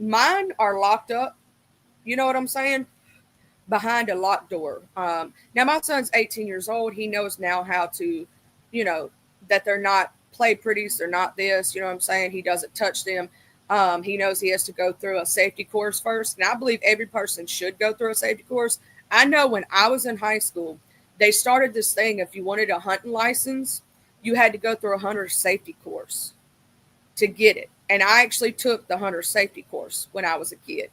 S1: Mine are locked up. You know what I'm saying? Behind a locked door. Now my son's 18 years old. He knows now how to, that they're not play pretties. They're not this, you know what I'm saying? He doesn't touch them. He knows he has to go through a safety course first. And I believe every person should go through a safety course. I know when I was in high school, they started this thing. If you wanted a hunting license, you had to go through a hunter safety course to get it. And I actually took the hunter safety course when I was a kid.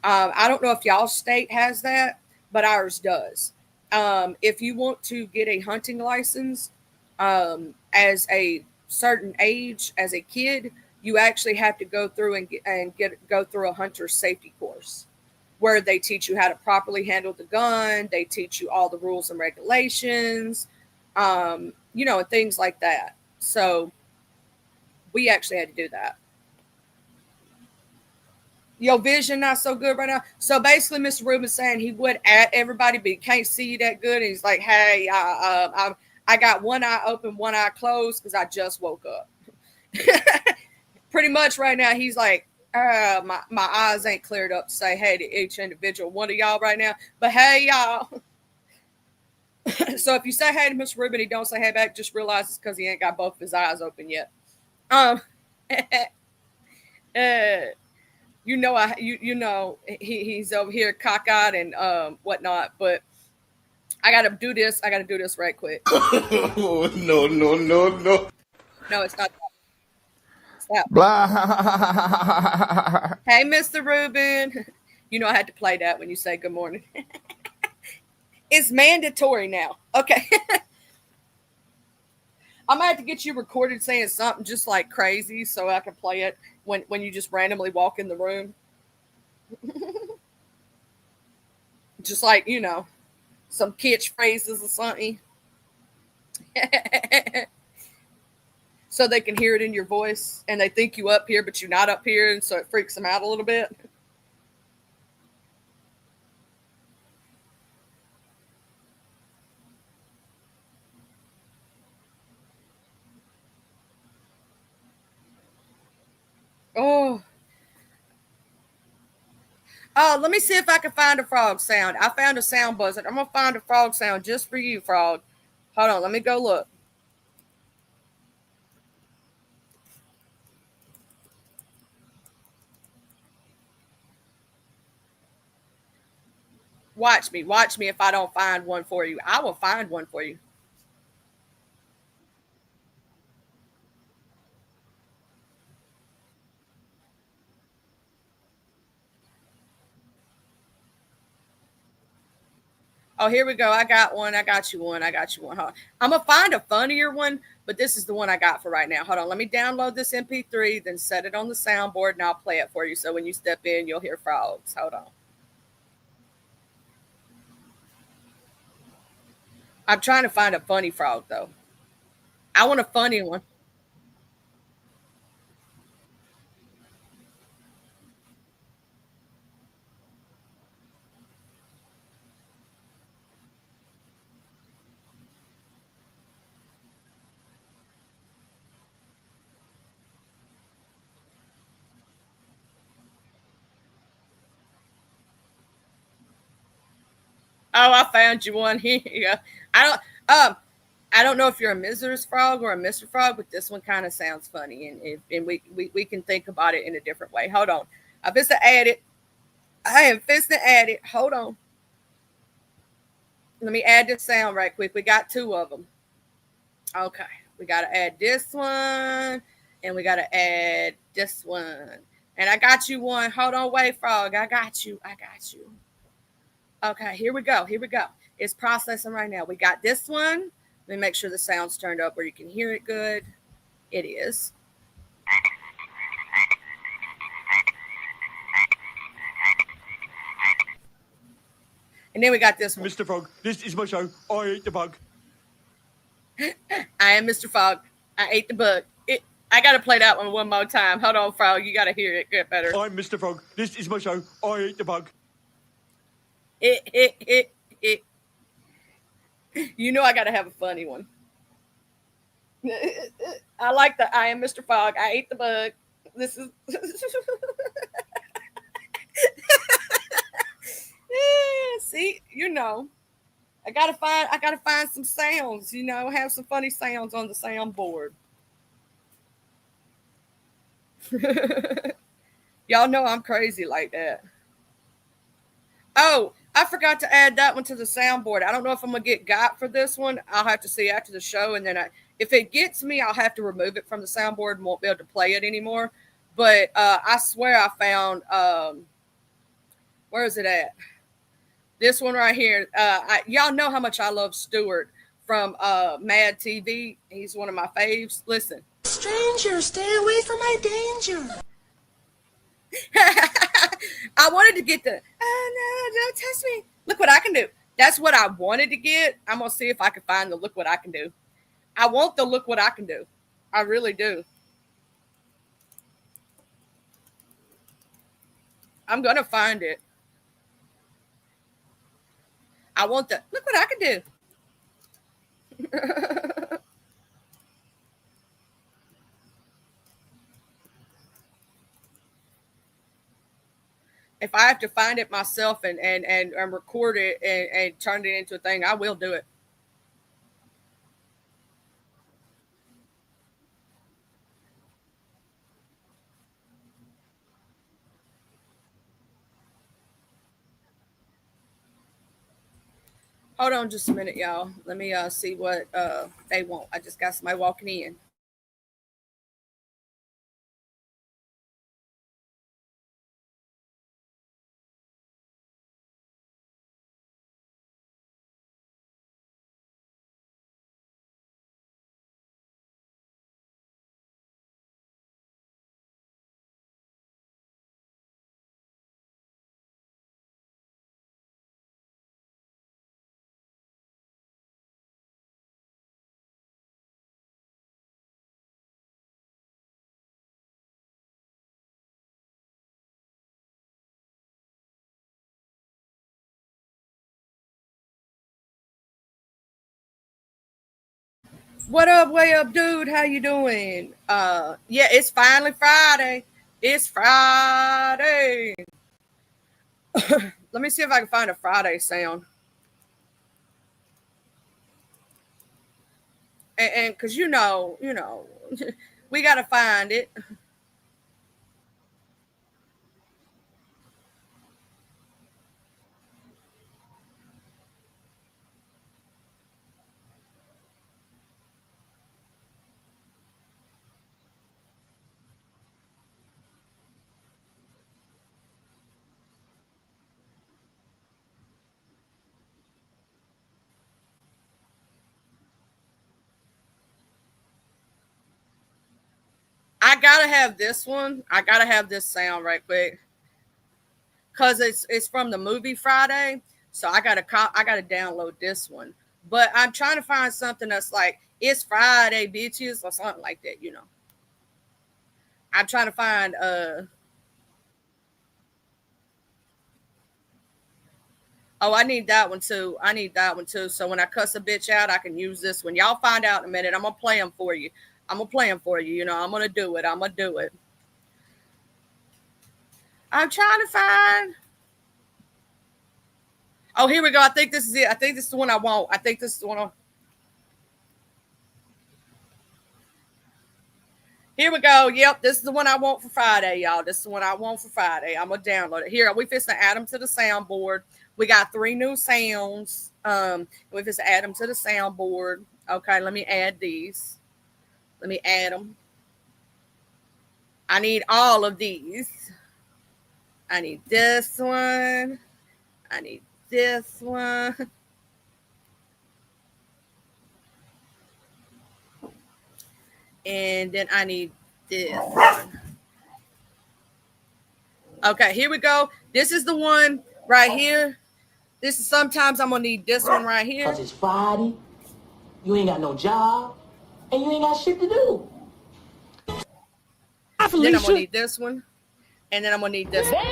S1: I don't know if y'all's state has that, but ours does. If you want to get a hunting license as a certain age, as a kid, you actually have to go through go through a hunter safety course where they teach you how to properly handle the gun. They teach you all the rules and regulations, and things like that. So we actually had to do that. Your vision not so good right now. So basically, Mr. Rubin's saying he would at everybody, but he can't see you that good. And he's like, hey, I got one eye open, one eye closed because I just woke up. Pretty much right now, he's like, my eyes ain't cleared up to say hey to each individual one of y'all right now. But hey, y'all. So if you say hey to Mr. Rubin, he don't say hey back, just realize it's because he ain't got both of his eyes open yet. He's over here cockeyed and whatnot, but I gotta do this right quick.
S2: Oh, no.
S1: No, it's not that. It's that.
S2: Blah.
S1: Hey, Mr. Rubin. I had to play that when you say good morning. It's mandatory now. Okay. I'm gonna have to get you recorded saying something just like crazy so I can play it when you just randomly walk in the room. Just like, some catchphrases or something. So they can hear it in your voice and they think you up here, but you're not up here, and so it freaks them out a little bit. Oh, oh, let me see if I can find a frog sound. I found a sound buzzer. I'm gonna find a frog sound just for you, frog. Hold on, let me go look. Watch me if I don't find one for you. I will find one for you. Oh, here we go. I got one. I got you one. I got you one. Hold on. I'm gonna find a funnier one, but this is the one I got for right now. Hold on. Let me download this MP3, then set it on the soundboard, and I'll play it for you. So when you step in, you'll hear frogs. Hold on. I'm trying to find a funny frog though. I want a funny one. Oh, I found you one here. I don't. Um, I don't know if you're a Mrs. Frog or a Mr. Frog, but this one kind of sounds funny, and we can think about it in a different way. Hold on. I'm just to add it. I am fist to add it. Hold on. Let me add this sound right quick. We got two of them. Okay. We got to add this one, and we got to add this one. And I got you one. Hold on, wait, Frog. I got you. I got you. Okay, here we go. Here we go. It's processing right now. We got this one. Let me make sure the sound's turned up where you can hear it good. It is. And then we got this one.
S3: Mr. Frog, this is my show. I eat the bug.
S1: I am Mr. Frog. I ate the bug. I got to play that one more time. Hold on, Frog. You got to hear it get better.
S3: I'm Mr. Frog. This is my show. I eat the bug.
S1: It. You know I got to have a funny one. I like the I am Mr. Frog. I ate the bug. This is. See, I gotta find some sounds, have some funny sounds on the soundboard. Y'all know I'm crazy like that. Oh, I forgot to add that one to the soundboard. I don't know if I'm gonna get got for this one. I'll have to see after the show, and then if it gets me, I'll have to remove it from the soundboard and won't be able to play it anymore. But I swear I found where is it at? This one right here. Y'all know how much I love Stewart from Mad TV. He's one of my faves. Listen.
S2: Stranger, stay away from my danger.
S1: I wanted to get the, oh no, don't touch me. Look what I can do. That's what I wanted to get. I'm going to see if I can find the look what I can do. I want the look what I can do. I really do. I'm going to find it. I want the, look what I can do. If I have to find it myself and record it and turn it into a thing, I will do it. Hold on just a minute, y'all. Let me see what they want. I just got somebody walking in. What up, way up, dude? How you doing? Yeah, it's finally Friday. It's Friday. Let me see if I can find a Friday sound. And cause we gotta find it. I gotta have this one. I gotta have this sound right quick. Cause it's from the movie Friday. So I gotta download this one. But I'm trying to find something that's like it's Friday, bitches, or something like that. I'm trying to find oh, I need that one too. I need that one too. So when I cuss a bitch out, I can use this one. Y'all find out in a minute. I'm gonna play them for you. I'm gonna play them for you. I'm gonna do it. I'm gonna do it. I'm trying to find. Oh, here we go. I think this is it. I think this is the one I want. I think this is the one. Here we go. Yep, this is the one I want for Friday, y'all. This is the one I want for Friday. I'm gonna download it. Here, we fix to add them to the soundboard. We got 3 new sounds. We fix to add them to the soundboard. Okay, let me add these. Let me add them. I need all of these. I need this one. I need this one. And then I need this one. Okay, here we go. This is the one right here. This is sometimes I'm gonna need this one right here.
S4: Cause it's Friday, you ain't got no job, and you ain't got shit to do.
S1: Then I'm gonna need this one. And then I'm gonna need this one.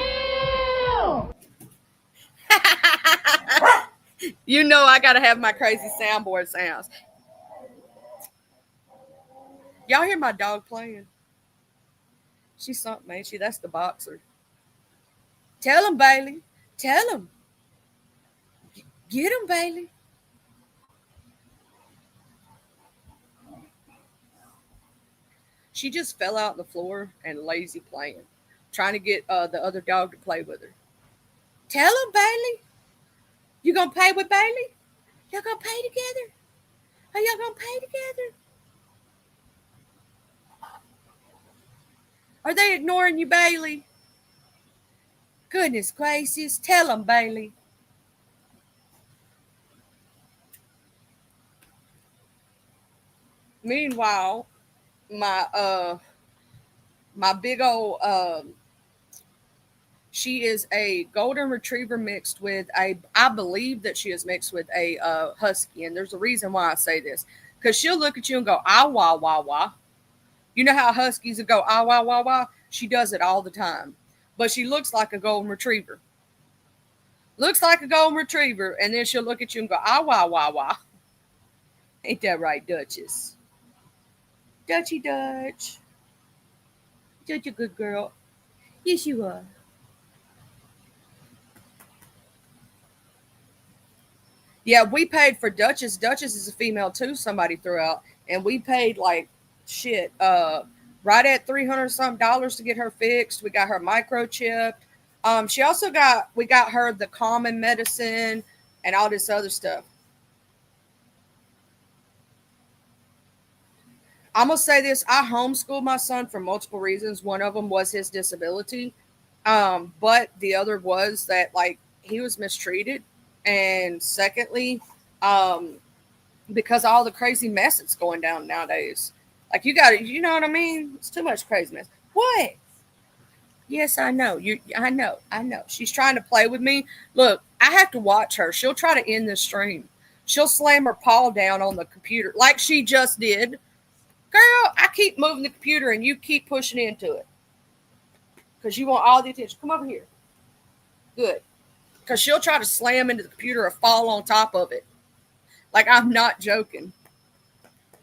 S1: I gotta have my crazy soundboard sounds. Y'all hear my dog playing? She's something, ain't she? That's the boxer. Tell him, Bailey. Tell him. Get him, Bailey. She just fell out on the floor and lazy playing, trying to get the other dog to play with her. Tell him, Bailey. You gonna play with Bailey? Y'all gonna play together? Are y'all gonna play together? Are they ignoring you, Bailey? Goodness gracious. Tell them, Bailey. Meanwhile, my big old she is a golden retriever mixed with I believe that she is mixed with a husky, and there's a reason why I say this, because she'll look at you and go ah wah wah wah. You know how huskies will go ah wah wah wah? She does it all the time, but she looks like a golden retriever. Looks like a golden retriever, and then she'll look at you and go ah wah wah wah. Ain't that right, Duchess? Dutchy Dutch. Such a good girl. Yes, you are. Yeah, we paid for Duchess. Duchess is a female too, somebody threw out. And we paid like shit, right at $300 something to get her fixed. We got her microchipped. She also we got her the common medicine and all this other stuff. I'm gonna say this: I homeschooled my son for multiple reasons. One of them was his disability, but the other was that like he was mistreated, and secondly, um, because all the crazy mess that's going down nowadays. Like you got to, you know what I mean? It's too much craziness. What? Yes, I know. I know. She's trying to play with me. Look, I have to watch her. She'll try to end the stream. She'll slam her paw down on the computer like she just did. Girl, I keep moving the computer and you keep pushing into it because you want all the attention. Come over here. Good. Because she'll try to slam into the computer or fall on top of it. Like, I'm not joking.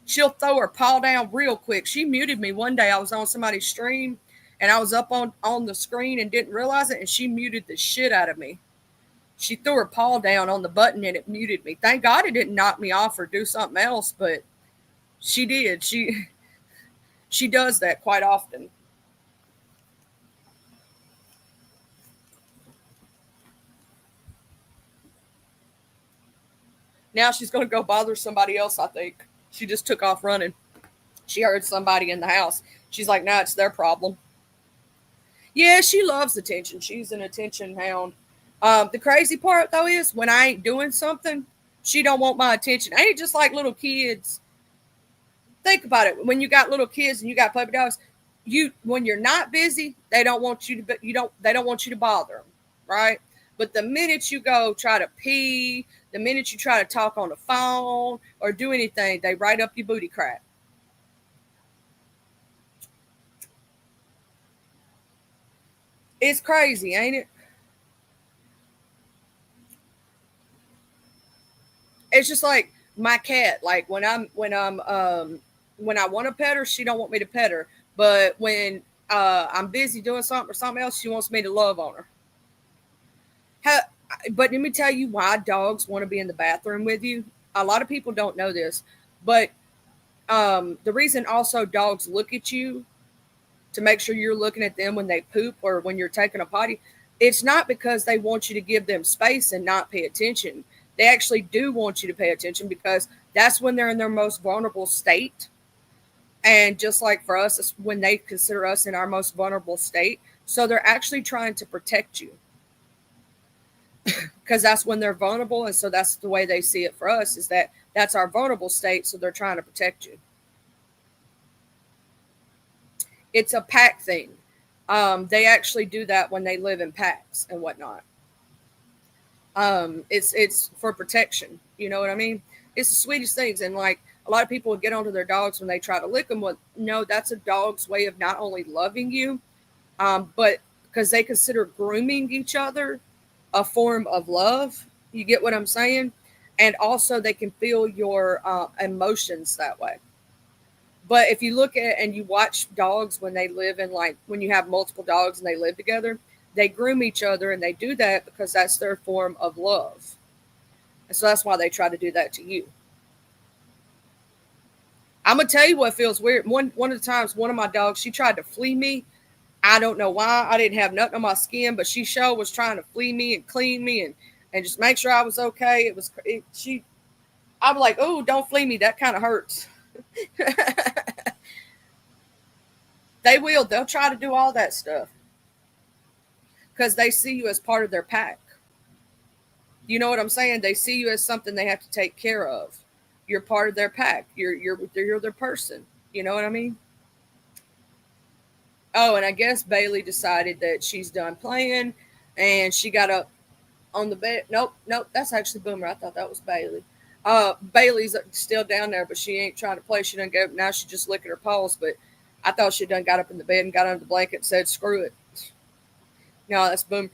S1: she'll throw her paw down real quick. She muted me one day. I was on somebody's stream and I was up on the screen and didn't realize it, and she muted the shit out of me. She threw her paw down on the button and it muted me. Thank God it didn't knock me off or do something else, but she did. She does that quite often. Now she's going to go bother somebody else, I think. She just took off running. She heard somebody in the house. She's like, nah, it's their problem. Yeah, she loves attention. She's an attention hound. The crazy part, though, is when I ain't doing something, she don't want my attention. Ain't it just like little kids? Think about it. When you got little kids and you got puppy dogs, when you're not busy, they don't want you to bother them, right? But the minute you go try to pee, the minute you try to talk on the phone or do anything, they write up your booty crack. It's crazy, ain't it? It's just like my cat. Like when I want to pet her, she don't want me to pet her. But when I'm busy doing something or something else, she wants me to love on her. But let me tell you why dogs want to be in the bathroom with you. A lot of people don't know this, but the reason also dogs look at you to make sure you're looking at them when they poop or when you're taking a potty, it's not because they want you to give them space and not pay attention. They actually do want you to pay attention because that's when they're in their most vulnerable state. And just like for us, it's when they consider us in our most vulnerable state. So they're actually trying to protect you because that's when they're vulnerable. And so that's the way they see it for us, is that that's our vulnerable state. So they're trying to protect you. It's a pack thing. They actually do that when they live in packs and whatnot. It's for protection. You know what I mean? It's the sweetest things. And like a lot of people would get onto their dogs when they try to lick them. Well, no, that's a dog's way of not only loving you, but because they consider grooming each other a form of love. You get what I'm saying? And also they can feel your emotions that way. But if you look at and you watch dogs when they live in, like when you have multiple dogs and they live together, they groom each other, and they do that because that's their form of love. And so that's why they try to do that to you. I'm going to tell you what feels weird. One of the times, one of my dogs, she tried to flee me. I don't know why. I didn't have nothing on my skin, but she sure was trying to flee me and clean me and just make sure I was okay. I was like, oh, don't flee me. That kind of hurts. They'll try to do all that stuff because they see you as part of their pack. You know what I'm saying? They see you as something they have to take care of. You're part of their pack. You're their person. You know what I mean? Oh, and I guess Bailey decided that she's done playing, and she got up on the bed. Nope, that's actually Boomer. I thought that was Bailey. Bailey's still down there, but she ain't trying to play. She done go. Now she's just licking her paws. But I thought she done got up in the bed and got under the blanket and said, "Screw it." No, that's Boomer.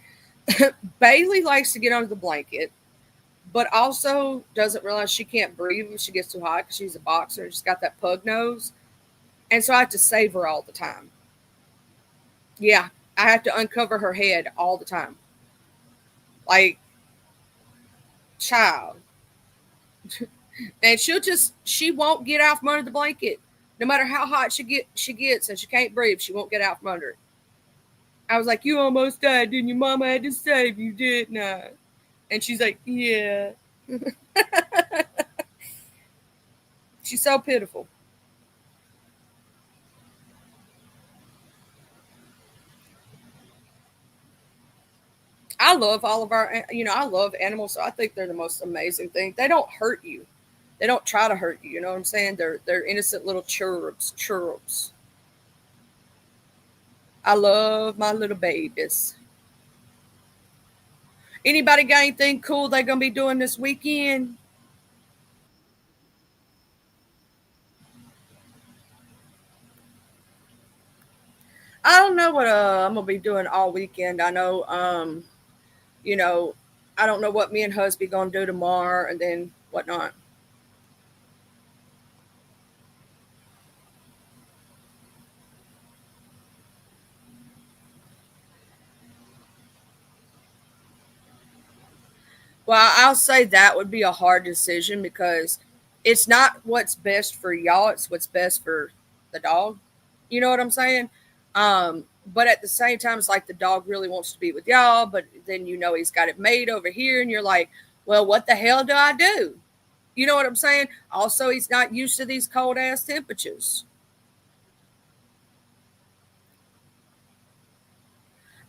S1: Bailey likes to get under the blanket, but also doesn't realize she can't breathe when she gets too hot because she's a boxer. She's got that pug nose, and so I have to save her all the time. Yeah, I have to uncover her head all the time. Like, child. And she won't get out from under the blanket. No matter how hot she gets and she can't breathe, she won't get out from under it. I was like, you almost died, didn't you? Mama had to save you, didn't I? And she's like, yeah. She's so pitiful. I love all of I love animals. So I think they're the most amazing thing. They don't hurt you. They don't try to hurt you. You know what I'm saying? They're innocent little chirps. I love my little babies. Anybody got anything cool they're going to be doing this weekend? I don't know what I'm going to be doing all weekend. I know, you know, I don't know what me and husband going to do tomorrow and then whatnot. Well, I'll say that would be a hard decision because it's not what's best for y'all, it's what's best for the dog. You know what I'm saying? But at the same time, it's like the dog really wants to be with y'all, but then you know he's got it made over here, and you're like, well, what the hell do I do? You know what I'm saying? Also, he's not used to these cold ass temperatures.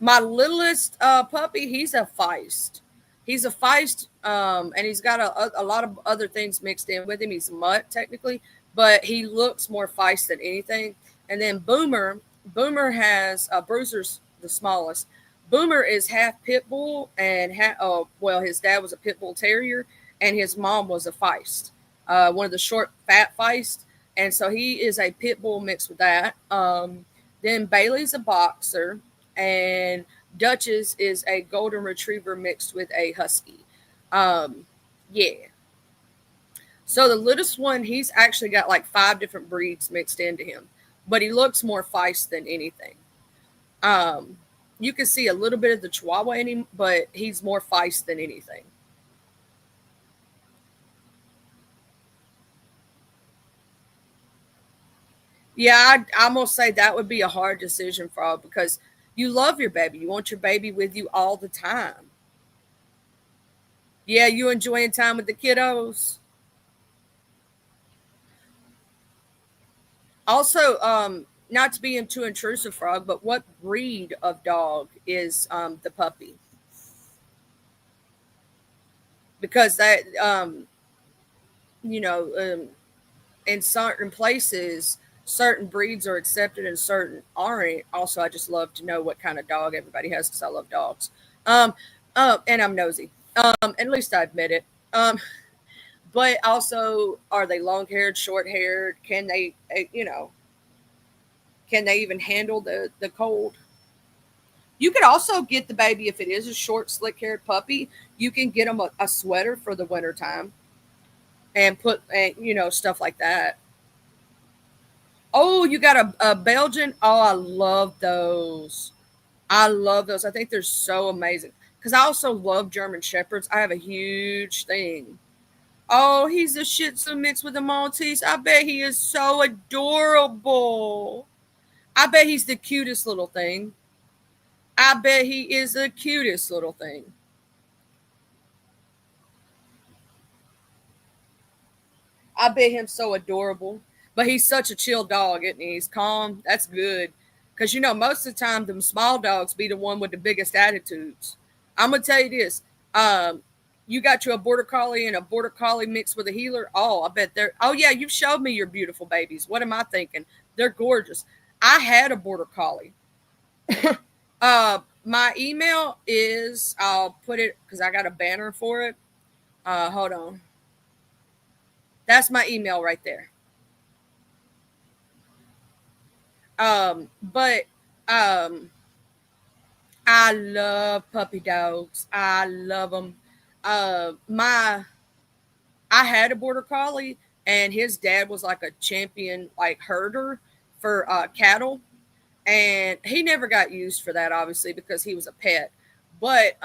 S1: My littlest puppy, he's a feist. He's a feist, and he's got a lot of other things mixed in with him. He's a mutt technically, but he looks more feist than anything. And then Boomer has Bruiser's the smallest. Boomer is half pit bull and well, his dad was a pit bull terrier, and his mom was a feist, one of the short fat feist, and so he is a pit bull mixed with that. Then Bailey's a boxer, and Duchess is a golden retriever mixed with a husky. Um, yeah. So the littlest one, he's actually got like 5 different breeds mixed into him, but he looks more feist than anything. Um, you can see a little bit of the Chihuahua in him, but he's more feist than anything. Yeah, I'm gonna say that would be a hard decision, Frog, because you love your baby. You want your baby with you all the time. Yeah, you enjoying time with the kiddos. Also, not to be too intrusive, Frog, but what breed of dog is the puppy? Because that, you know, in certain places, certain breeds are accepted and certain aren't. Also, I just love to know what kind of dog everybody has because I love dogs. Um, and I'm nosy. At least I admit it. But also, are they long haired, short haired? Can they, can they even handle the cold? You could also get the baby if it is a short, slick haired puppy. You can get them a sweater for the winter time and put, and stuff like that. Oh, you got a Belgian. Oh, I love those. I love those. I think they're so amazing. Because I also love German Shepherds. I have a huge thing. Oh, he's a Shih Tzu mixed with a Maltese. I bet he is so adorable. I bet he's the cutest little thing. I bet he is the cutest little thing. I bet him so adorable. But he's such a chill dog, isn't he? He's calm. That's good. Because, most of the time, them small dogs be the one with the biggest attitudes. I'm going to tell you this. Um, you got you a border collie and a border collie mixed with a healer. Oh, I bet they're. Oh, yeah, you've showed me your beautiful babies. What am I thinking? They're gorgeous. I had a border collie. My email is, I'll put it because I got a banner for it. Hold on. That's my email right there. But um, I love puppy dogs. I love them. My I had a border collie, and his dad was like a champion, like herder for cattle, and he never got used for that, obviously, because he was a pet. But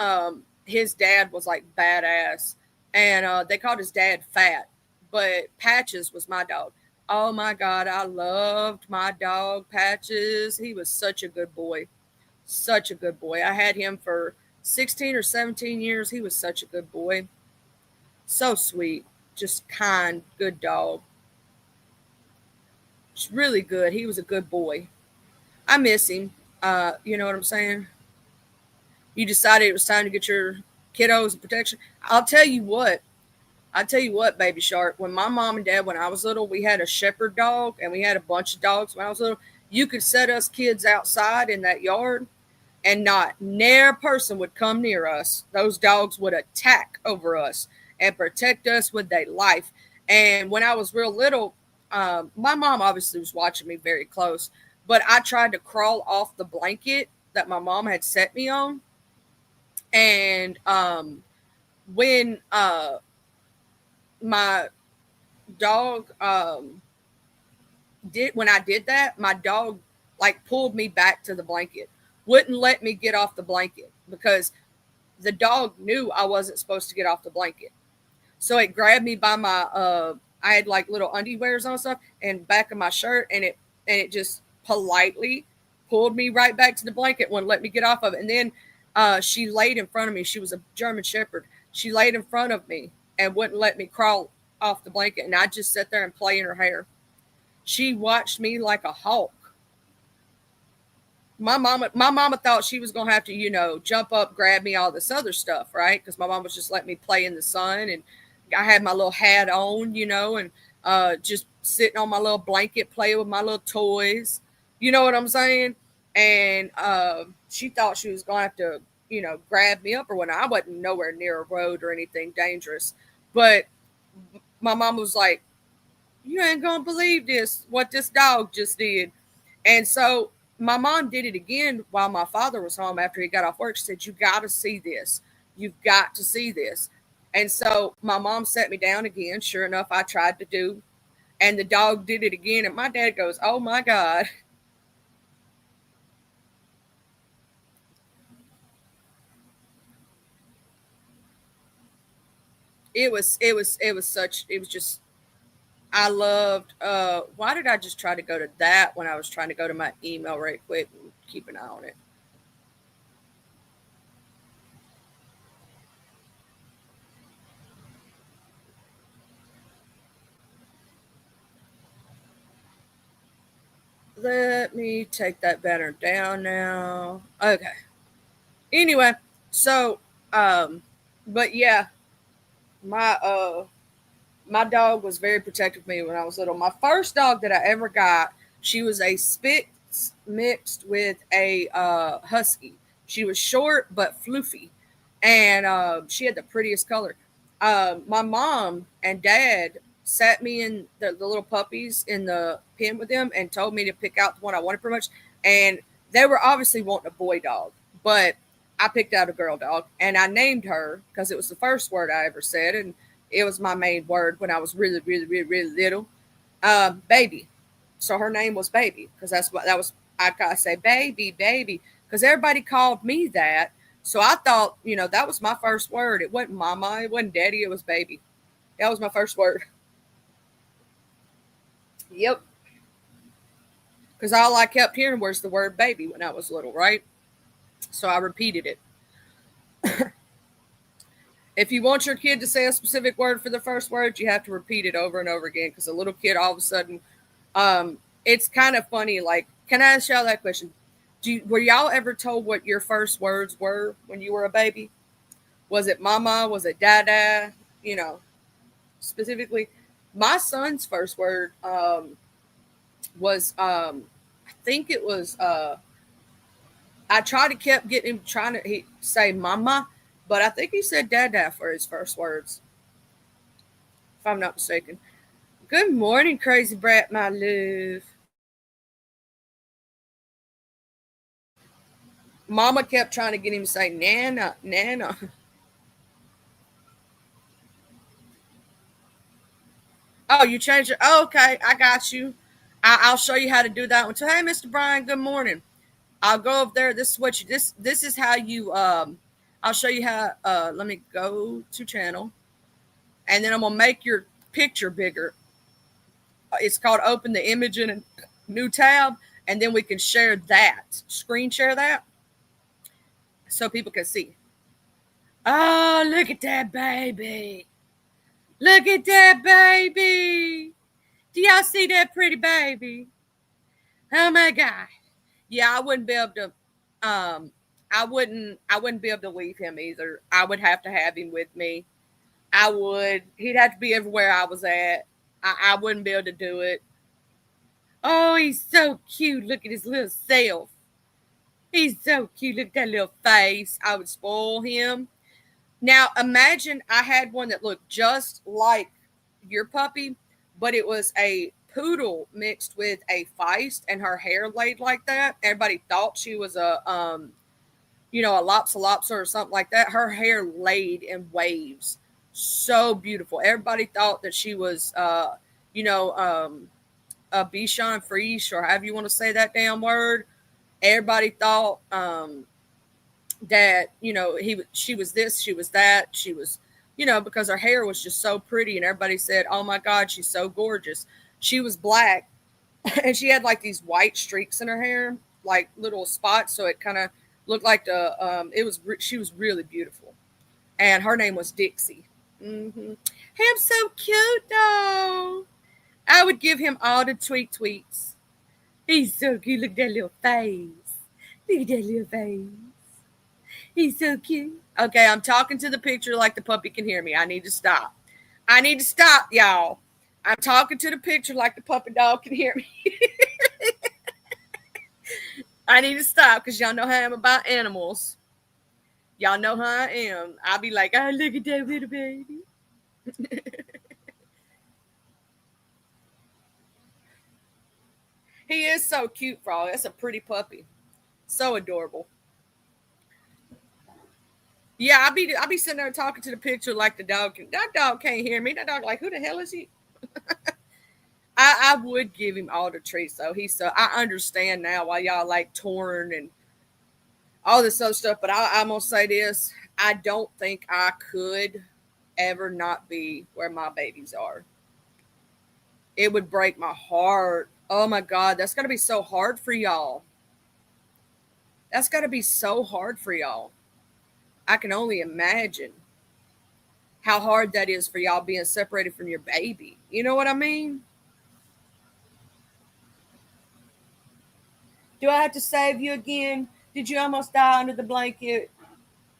S1: his dad was like badass, and they called his dad Fat, but Patches was my dog. Oh my God, I loved my dog Patches. He was such a good boy, such a good boy. I had him for 16 or 17 years. He was such a good boy, so sweet, just kind, good dog. Just really good. He was a good boy. I miss him. You know what I'm saying? You decided it was time to get your kiddos protection. I'll tell you what, baby shark. When my mom and dad, when I was little, we had a shepherd dog, and we had a bunch of dogs when I was little. You could set us kids outside in that yard, and not near a person would come near us. Those dogs would attack over us and protect us with their life. And when I was real little, my mom obviously was watching me very close, but I tried to crawl off the blanket that my mom had set me on. And when my dog when I did that, my dog like pulled me back to the blanket, wouldn't let me get off the blanket because the dog knew I wasn't supposed to get off the blanket. So it grabbed me by my I had like little underwears on stuff and back of my shirt, and it just politely pulled me right back to the blanket, wouldn't let me get off of it. And then she laid in front of me. She was a German Shepherd. She laid in front of me and wouldn't let me crawl off the blanket, and I just sat there and play in her hair. She watched me like a hawk. My mama thought she was gonna have to, jump up, grab me, all this other stuff, right? Because my mom was just letting me play in the sun, and I had my little hat on, and just sitting on my little blanket, playing with my little toys. You know what I'm saying? And she thought she was gonna have to, grab me up or whatnot. I wasn't nowhere near a road or anything dangerous, but my mom was like, "You ain't gonna believe this, what this dog just did." And so my mom did it again while my father was home after he got off work. She said, "You got to see this. You've got to see this." And so my mom sat me down again. Sure enough, I tried to do, and the dog did it again. And my dad goes, "Oh my God." It was just, I loved, why did I just try to go to that when I was trying to go to my email right quick and keep an eye on it? Let me take that banner down now. Okay. Anyway, so, um, but yeah, my, my dog was very protective of me when I was little. My first dog that I ever got, she was a Spitz mixed with a husky. She was short but floofy, and she had the prettiest color. My mom and dad sat me in the little puppies in the pen with them and told me to pick out the one I wanted pretty much. And they were obviously wanting a boy dog, but I picked out a girl dog and I named her because it was the first word I ever said, and it was my main word when I was really, really, really, really little. Baby. So her name was Baby because that's what that was. I gotta say baby, baby, because everybody called me that. So I thought, that was my first word. It wasn't mama, it wasn't daddy, it was baby. That was my first word. Yep. Because all I kept hearing was the word baby when I was little, right? So I repeated it. If you want your kid to say a specific word for the first word, you have to repeat it over and over again. Because a little kid, all of a sudden, it's kind of funny. Like, can I ask y'all that question? Were y'all ever told what your first words were when you were a baby? Was it mama? Was it dada? You know, specifically, my son's first word was, I think it was, I tried to keep getting him trying to say mama, but I think he said dada for his first words, if I'm not mistaken. Good morning, crazy brat, my love. Mama kept trying to get him to say nana, nana. Oh, you changed it? Oh, okay, I got you. I'll show you how to do that one. So, hey, Mr. Brian, good morning. I'll go up there. This is what you this is how you I'll show you how let me go to channel, and then I'm gonna make your picture bigger. It's called open the image in a new tab, and then we can share that, screen share that so people can see. Oh, look at that baby. Look at that baby. Do y'all see that pretty baby? Oh my God. Yeah, I wouldn't be able to I wouldn't be able to leave him either. I would have to have him with me. I would. He'd have to be everywhere I was at. I wouldn't be able to do it. Oh, he's so cute. Look at his little self. He's so cute. Look at that little face. I would spoil him. Now, imagine I had one that looked just like your puppy, but it was a poodle mixed with a feist, and her hair laid like that. Everybody thought she was a lopsa or something like that. Her hair laid in waves. So beautiful. Everybody thought that she was, you know, a Bichon Frise, or however you want to say that damn word. Everybody thought that, she was this, she was that, she was, because her hair was just so pretty, and everybody said, oh my God, she's so gorgeous. She was black, and she had like these white streaks in her hair, like little spots, so it kind of looked like she was really beautiful. And her name was Dixie. Him so cute though. I would give him all the tweets. He's so cute. Look at that little face. Look at that little face. He's so cute. Okay, I'm talking to the picture like the puppy can hear me. I need to stop. Y'all. I'm talking to the picture like the puppy dog can hear me. I need to stop because y'all know how I am about animals. Y'all know how I am. I'll be like, oh, look at that little baby. He is so cute, Frog. That's a pretty puppy. So adorable. Yeah, I'll be sitting there talking to the picture like the dog. That dog can't hear me. That dog like, who the hell is he? I would give him all the treats though. I understand now why y'all like torn and all this other stuff. But I'm gonna say this: I don't think I could ever not be where my babies are. It would break my heart. Oh my God, that's gotta be so hard for y'all. That's gotta be so hard for y'all. I can only imagine how hard that is for y'all being separated from your baby. You know what I mean? Do I have to save you again? Did you almost die under the blanket?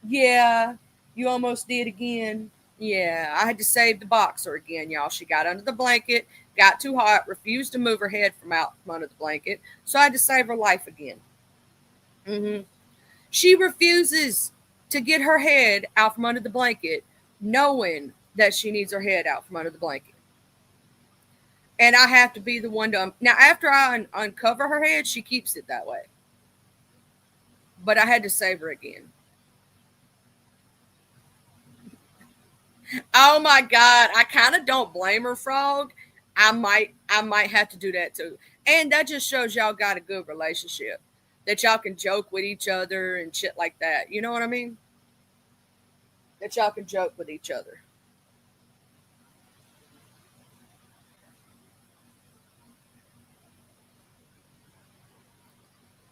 S1: Yeah, you almost did again. Yeah, I had to save the boxer again, y'all. She got under the blanket, got too hot, refused to move her head from out from under the blanket, so I had to save her life again. She refuses to get her head out from under the blanket, knowing that she needs her head out from under the blanket. And I have to be the one to. Now, after I uncover her head, she keeps it that way. But I had to save her again. Oh my God. I kind of don't blame her, Frog. I might have to do that too. And that just shows y'all got a good relationship. That y'all can joke with each other and shit like that. You know what I mean? That y'all can joke with each other.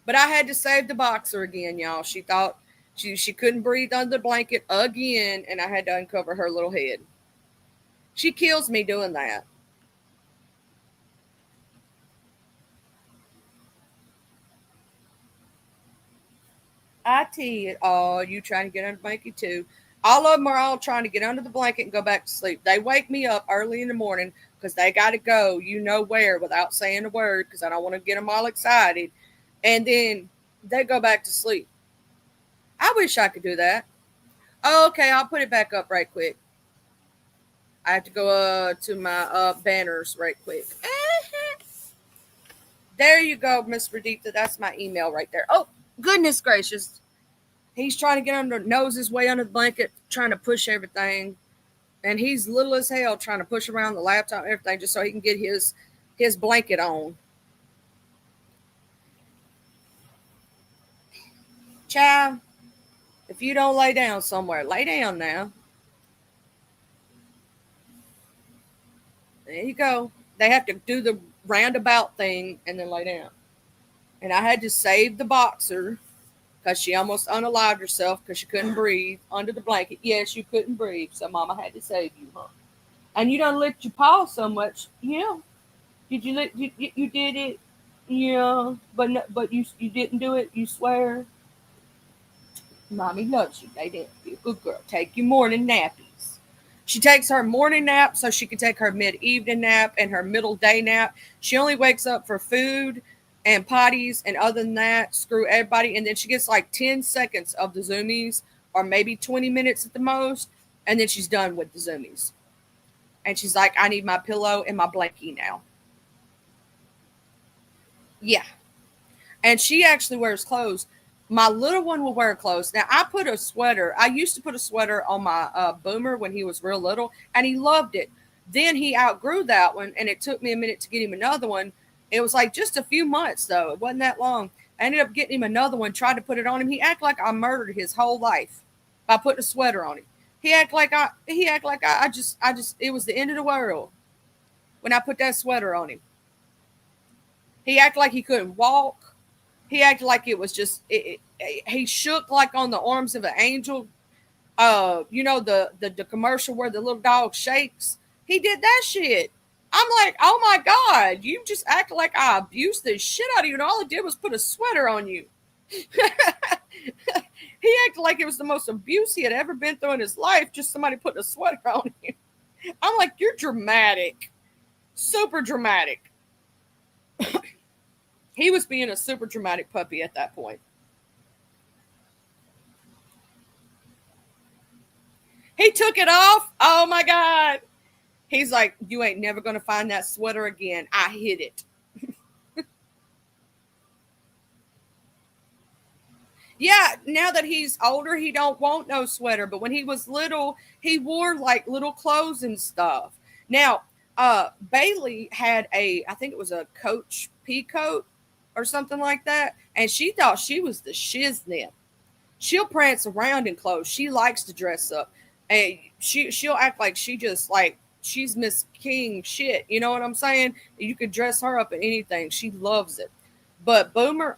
S1: But I had to save the boxer again, y'all. She thought she couldn't breathe under the blanket again, and I had to uncover her little head. She kills me doing that. I tell you, oh, you trying to get under the blanket too. All of them are all trying to get under the blanket and go back to sleep. They wake me up early in the morning because they got to go, you know where, without saying a word because I don't want to get them all excited. And then they go back to sleep. I wish I could do that. Oh, okay, I'll put it back up right quick. I have to go to my banners right quick. There you go, Miss Raditha. That's my email right there. Oh, goodness gracious. He's trying to get under, nose his way under the blanket, trying to push everything. And he's little as hell trying to push around the laptop and everything just so he can get his blanket on. Child, if you don't lay down somewhere, lay down now. There you go. They have to do the roundabout thing and then lay down. And I had to save the boxer because she almost unalived herself because she couldn't breathe under the blanket. Yes, you couldn't breathe, so Mama had to save you, huh? And you done licked your paw so much. Yeah. Did you lick? You did it? Yeah. But you didn't do it. You swear. Mommy loves you. They did. Be a good girl. Take your morning nappies. She takes her morning nap so she can take her mid-evening nap and her middle day nap. She only wakes up for food and potties, and other than that, screw everybody. And then she gets like 10 seconds of the Zoomies, or maybe 20 minutes at the most, and then she's done with the Zoomies. And she's like, I need my pillow and my blankie now. Yeah. And she actually wears clothes. My little one will wear clothes. Now, I put a sweater. I used to put a sweater on my Boomer when he was real little, and he loved it. Then he outgrew that one, and it took me a minute to get him another one. It was like just a few months, though. It wasn't that long. I ended up getting him another one, tried to put it on him. He acted like I murdered his whole life by putting a sweater on him. He acted like I just it was the end of the world when I put that sweater on him. He acted like he couldn't walk. He acted like it was just he shook like on the arms of an angel. You know the commercial where the little dog shakes. He did that shit. I'm like, oh my God, you just acted like I abused the shit out of you, and all I did was put a sweater on you. He acted like it was the most abuse he had ever been through in his life, just somebody putting a sweater on him. I'm like, you're dramatic. Super dramatic. He was being a super dramatic puppy at that point. He took it off. Oh my God. He's like, you ain't never going to find that sweater again. I hid it. Yeah, now that he's older, he don't want no sweater. But when he was little, he wore like little clothes and stuff. Now, Bailey had I think it was a Coach pea coat or something like that. And she thought she was the shiznit. She'll prance around in clothes. She likes to dress up. And she'll act like she just like, she's Miss King shit. You know what I'm saying? You could dress her up in anything. She loves it. But Boomer,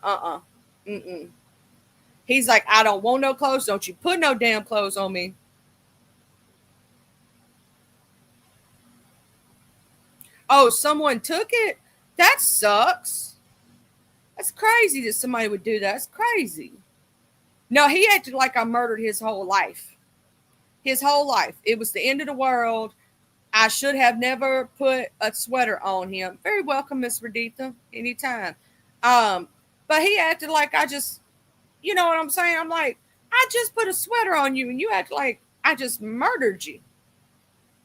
S1: mm-mm. He's like, I don't want no clothes. Don't you put no damn clothes on me. Oh, someone took it? That sucks. That's crazy that somebody would do that. That's crazy. No, he acted like I murdered his whole life. His whole life. It was the end of the world. I should have never put a sweater on him. Very welcome, Miss Raditha. Anytime. But he acted like I just, you know what I'm saying? I'm like, I just put a sweater on you and you act like I just murdered you.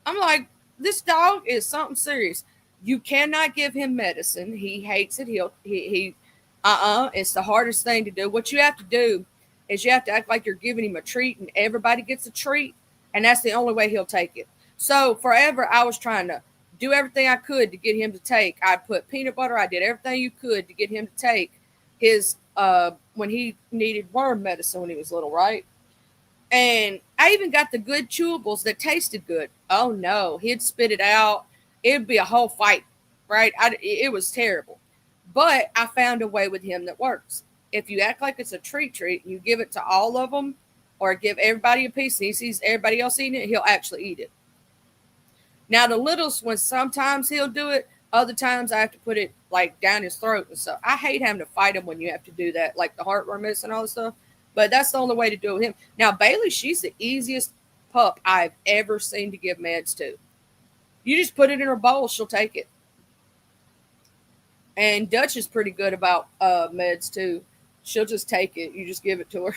S1: I'm like, this dog is something serious. You cannot give him medicine. He hates it. It's the hardest thing to do. What you have to do is you have to act like you're giving him a treat and everybody gets a treat. And that's the only way he'll take it. So forever, I was trying to do everything I could to get him to take. I put peanut butter. I did everything you could to get him to take his, when he needed worm medicine when he was little, right? And I even got the good chewables that tasted good. Oh no, he'd spit it out. It'd be a whole fight, right? It was terrible. But I found a way with him that works. If you act like it's a treat and you give it to all of them or give everybody a piece and he sees everybody else eating it, he'll actually eat it. Now, the littlest one, sometimes he'll do it. Other times I have to put it like down his throat and stuff. I hate having to fight him when you have to do that, like the heartworm medicine and all this stuff. But that's the only way to do it with him. Now, Bailey, she's the easiest pup I've ever seen to give meds to. You just put it in her bowl, she'll take it. And Dutch is pretty good about meds too. She'll just take it. You just give it to her.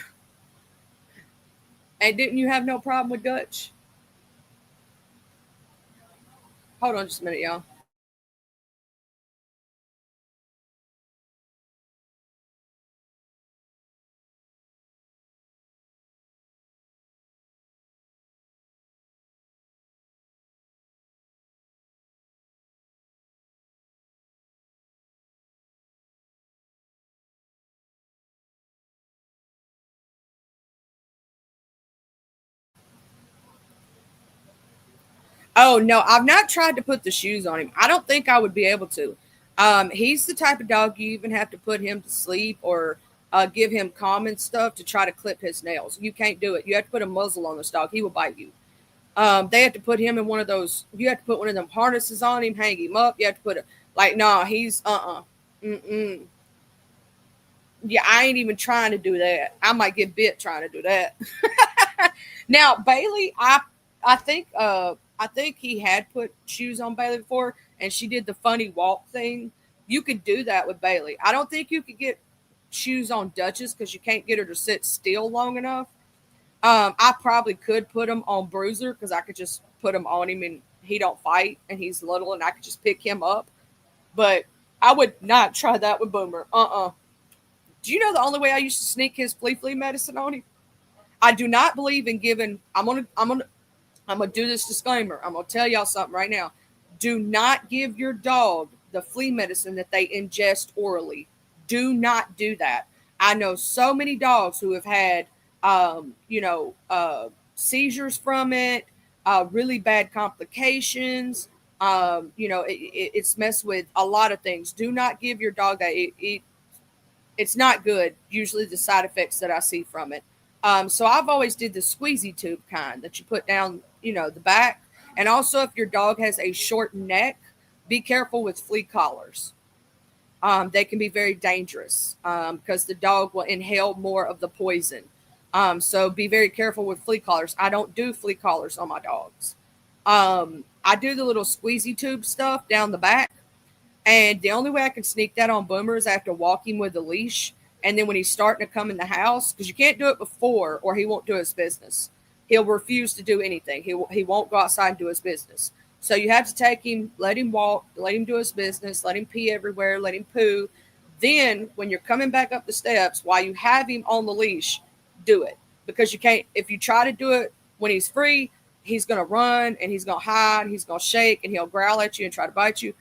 S1: And didn't you have no problem with Dutch? Hold on just a minute, y'all. Oh no, I've not tried to put the shoes on him. I don't think I would be able to. He's the type of dog you even have to put him to sleep or give him common stuff to try to clip his nails. You can't do it. You have to put a muzzle on this dog. He will bite you. They have to put him in one of those. You have to put one of them harnesses on him, hang him up. You have to put he's mm-mm. Yeah, I ain't even trying to do that. I might get bit trying to do that. Now, Bailey, I think he had put shoes on Bailey before, and she did the funny walk thing. You could do that with Bailey. I don't think you could get shoes on Duchess because you can't get her to sit still long enough. I probably could put them on Bruiser because I could just put them on him and he don't fight and he's little and I could just pick him up. But I would not try that with Boomer. Do you know the only way I used to sneak his flea medicine on him? I do not believe in giving. I'm gonna do this disclaimer. I'm gonna tell y'all something right now. Do not give your dog the flea medicine that they ingest orally. Do not do that. I know so many dogs who have had, you know, seizures from it, really bad complications. You know, it's messed with a lot of things. Do not give your dog that. It's not good. Usually, the side effects that I see from it. So I've always did the squeezy tube kind that you put down, you know, the back. And also, if your dog has a short neck, be careful with flea collars. They can be very dangerous because the dog will inhale more of the poison. So be very careful with flea collars. I don't do flea collars on my dogs. I do the little squeezy tube stuff down the back. And the only way I can sneak that on Boomer is I have to walk him with a leash. And then when he's starting to come in the house, because you can't do it before or he won't do his business. He'll refuse to do anything. He won't go outside and do his business. So you have to take him, let him walk, let him do his business, let him pee everywhere, let him poo. Then when you're coming back up the steps, while you have him on the leash, do it. Because you can't, if you try to do it when he's free, he's going to run and he's going to hide, he's going to shake and he'll growl at you and try to bite you.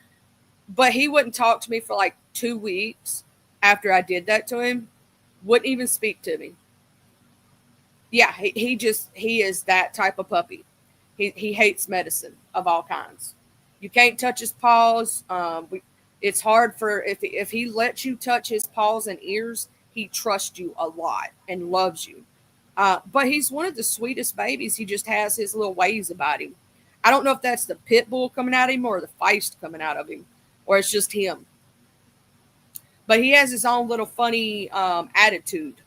S1: But he wouldn't talk to me for like 2 weeks after I did that to him. Wouldn't even speak to me. Yeah, he is that type of puppy. He hates medicine of all kinds. You can't touch his paws. It's hard for if he lets you touch his paws and ears, he trusts you a lot and loves you. But he's one of the sweetest babies. He just has his little ways about him. I don't know if that's the pit bull coming out of him or the feist coming out of him, or it's just him. But he has his own little funny attitude,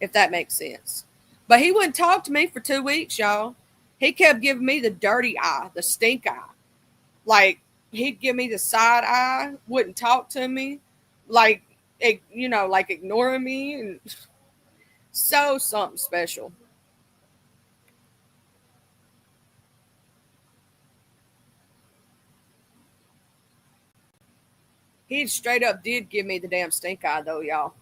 S1: if that makes sense. But he wouldn't talk to me for 2 weeks, y'all. He kept giving me the dirty eye, the stink eye. Like, he'd give me the side eye, wouldn't talk to me, like, you know, like ignoring me. And so something special. He straight up did give me the damn stink eye, though, y'all.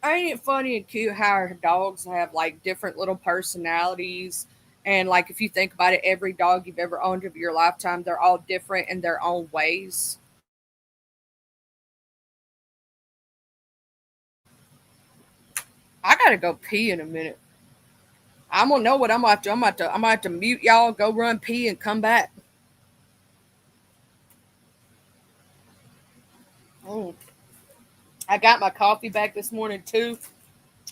S1: Ain't it funny and cute how our dogs have like different little personalities? And like if you think about it, every dog you've ever owned of your lifetime, they're all different in their own ways. I gotta go pee in a minute. I'm gonna know what I'm gonna have to. I'm gonna have to mute y'all, go run pee, and come back. Mm. I got my coffee back this morning too.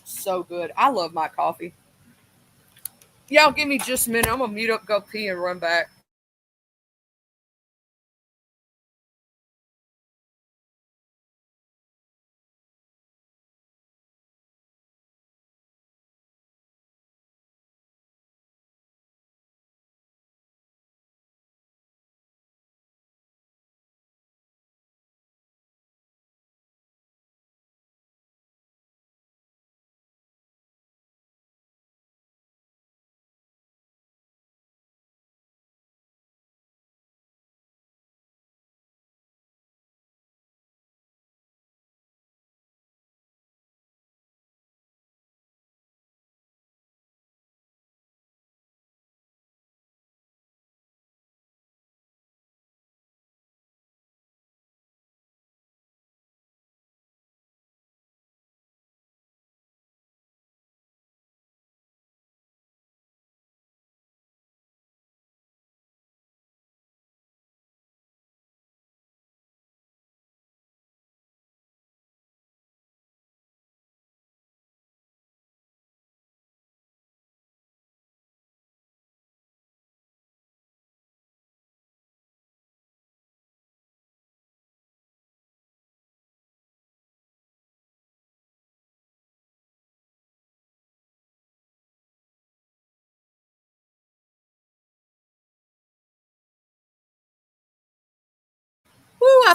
S1: So good. I love my coffee. Y'all give me just a minute. I'm gonna mute up, go pee, and run back.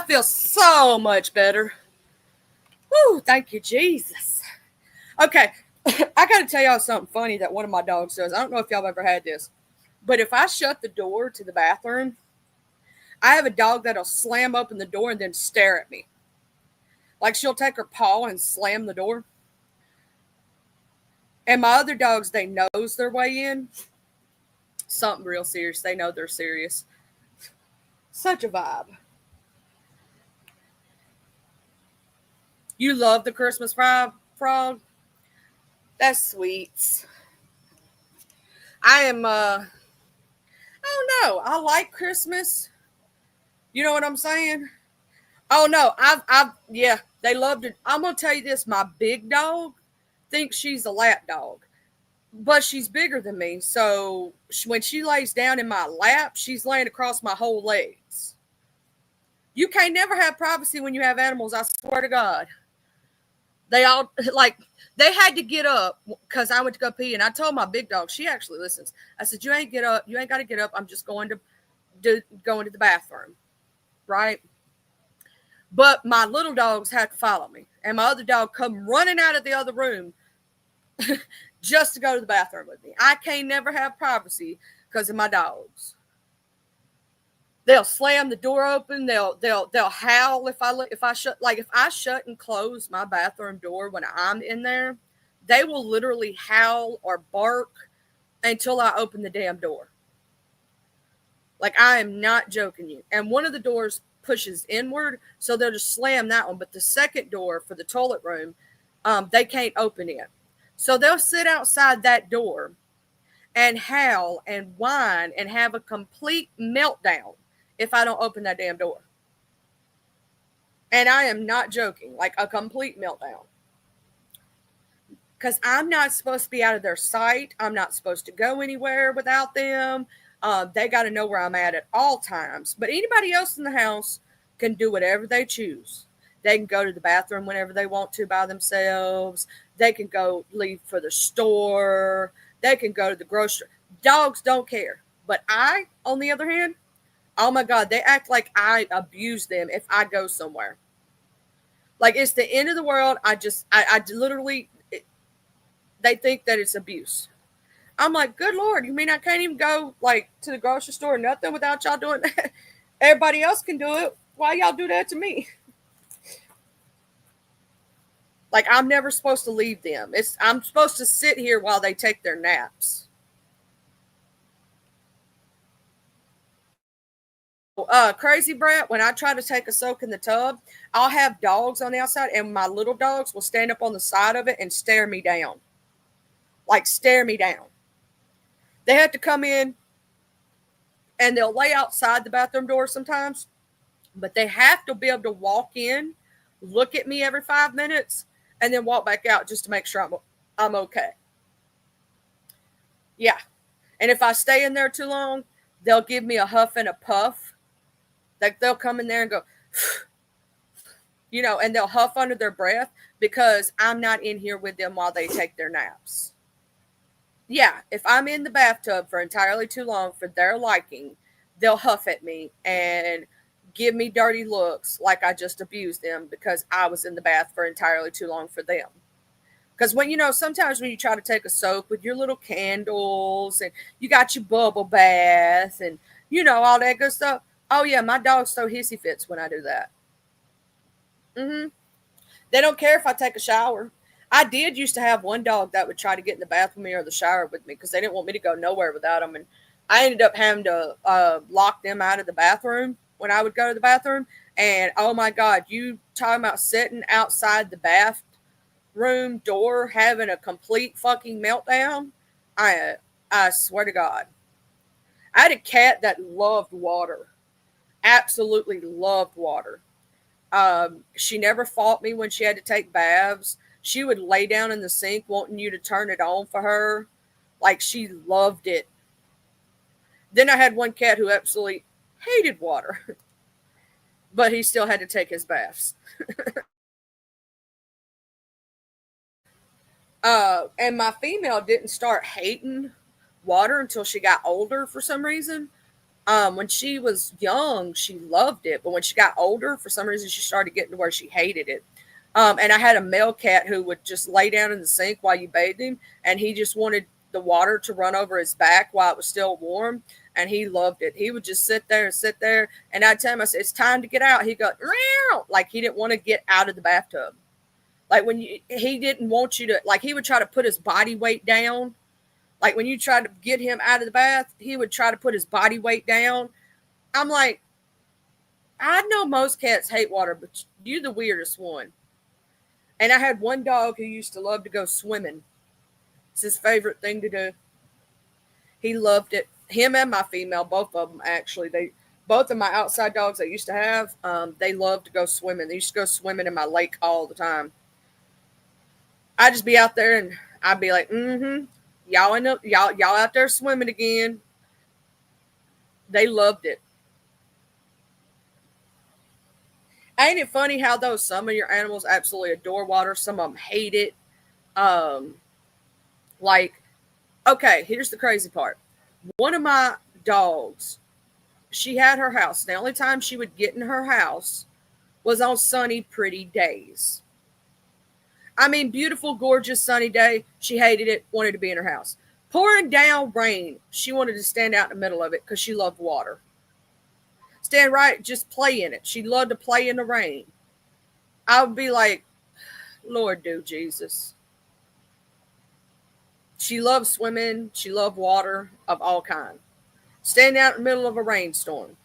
S1: I feel so much better. Woo, thank you, Jesus. Okay, I got to tell y'all something funny that one of my dogs does. I don't know if y'all have ever had this, but if I shut the door to the bathroom, I have a dog that'll slam open the door and then stare at me. Like she'll take her paw and slam the door. And my other dogs, they nose their way in. Something real serious. They know they're serious. Such a vibe. You love the Christmas frog? That's sweet. I am, I don't know. I like Christmas. You know what I'm saying? Oh no, yeah, they loved it. I'm going to tell you this. My big dog thinks she's a lap dog, but she's bigger than me. So when she lays down in my lap, she's laying across my whole legs. You can't never have privacy when you have animals. I swear to God. They all, like, they had to get up because I went to go pee. And I told my big dog, she actually listens. I said, you ain't got to get up. I'm just going to the bathroom. Right? But my little dogs had to follow me. And my other dog come running out of the other room just to go to the bathroom with me. I can't never have privacy because of my dogs. They'll slam the door open. They'll howl if I shut and close my bathroom door when I'm in there. They will literally howl or bark until I open the damn door. Like, I am not joking you. And one of the doors pushes inward, so they'll just slam that one. But the second door for the toilet room, they can't open it. So they'll sit outside that door and howl and whine and have a complete meltdown if I don't open that damn door. And I am not joking, like a complete meltdown. Because I'm not supposed to be out of their sight. I'm not supposed to go anywhere without them. They got to know where I'm at all times. But anybody else in the house can do whatever they choose. They can go to the bathroom whenever they want to by themselves. They can go leave for the store. They can go to the grocery. Dogs don't care. But I, on the other hand, oh my God, they act like I abuse them if I go somewhere. Like it's the end of the world. I literally, they think that it's abuse. I'm like, good Lord, you mean I can't even go like to the grocery store or nothing without y'all doing that? Everybody else can do it. Why y'all do that to me? Like I'm never supposed to leave them. I'm supposed to sit here while they take their naps. Crazy Brat, when I try to take a soak in the tub, I'll have dogs on the outside and my little dogs will stand up on the side of it and stare me down. Like stare me down. They have to come in and they'll lay outside the bathroom door sometimes, but they have to be able to walk in, look at me every 5 minutes, and then walk back out just to make sure I'm okay. Yeah. And if I stay in there too long, they'll give me a huff and a puff. Like they'll come in there and go, you know, and they'll huff under their breath because I'm not in here with them while they take their naps. Yeah, if I'm in the bathtub for entirely too long for their liking, they'll huff at me and give me dirty looks like I just abused them because I was in the bath for entirely too long for them. Because when, you know, sometimes when you try to take a soak with your little candles and you got your bubble bath and, you know, all that good stuff. Oh, yeah, my dogs throw hissy fits when I do that. They don't care if I take a shower. I did used to have one dog that would try to get in the bath with me or the shower with me because they didn't want me to go nowhere without them. And I ended up having to lock them out of the bathroom when I would go to the bathroom. And, oh, my God, you talking about sitting outside the bathroom door having a complete fucking meltdown? I swear to God. I had a cat that loved water. Absolutely loved water. She never fought me when she had to take baths. She would lay down in the sink wanting you to turn it on for her. Like she loved it. Then I had one cat who absolutely hated water. But he still had to take his baths. And my female didn't start hating water until she got older for some reason. When she was young, she loved it, but when she got older, for some reason, she started getting to where she hated it. And I had a male cat who would just lay down in the sink while you bathed him, and he just wanted the water to run over his back while it was still warm, and he loved it. He would just sit there, and I'd tell him, I said, "It's time to get out." He'd go, "Meow," like he didn't want to get out of the bathtub. Like he didn't want you to, like he would try to put his body weight down. Like when you tried to get him out of the bath, he would try to put his body weight down. I'm like, I know most cats hate water, but you're the weirdest one. And I had one dog who used to love to go swimming. It's his favorite thing to do. He loved it. Him and my female, both of them actually. Both of my outside dogs I used to have, they loved to go swimming. They used to go swimming in my lake all the time. I'd just be out there and I'd be like, y'all out there swimming again. They loved it. Ain't it funny how though some of your animals absolutely adore water, some of them hate it. Like, okay, here's the crazy part. One of my dogs, she had her house. The only time she would get in her house was on sunny, pretty days. I mean, beautiful, gorgeous, sunny day. She hated it, wanted to be in her house. Pouring down rain, she wanted to stand out in the middle of it because she loved water. Stand right, just play in it. She loved to play in the rain. I would be like, Lord, do Jesus. She loved swimming. She loved water of all kind. Stand out in the middle of a rainstorm.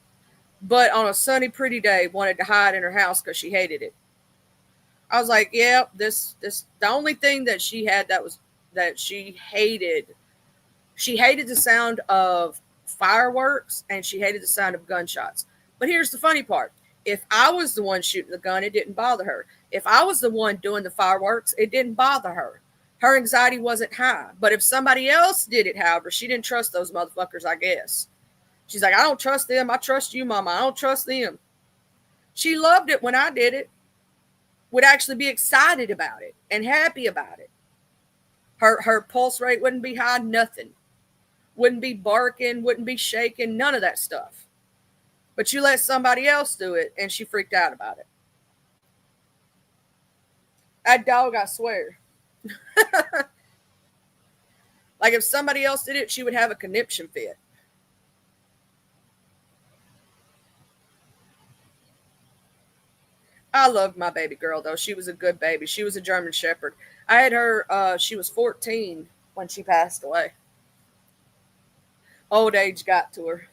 S1: But on a sunny, pretty day, wanted to hide in her house because she hated it. I was like, yeah, this the only thing that she had that she hated. She hated the sound of fireworks and she hated the sound of gunshots. But here's the funny part. If I was the one shooting the gun, it didn't bother her. If I was the one doing the fireworks, it didn't bother her. Her anxiety wasn't high. But if somebody else did it, however, she didn't trust those motherfuckers, I guess. She's like, I don't trust them. I trust you, Mama. I don't trust them. She loved it when I did it. Would actually be excited about it and happy about it. Her pulse rate wouldn't be high, nothing. Wouldn't be barking, wouldn't be shaking, none of that stuff. But you let somebody else do it, and she freaked out about it. That dog, I swear. Like if somebody else did it, she would have a conniption fit. I loved my baby girl, though. She was a good baby. She was a German Shepherd. I had her, she was 14 when she passed away. Old age got to her.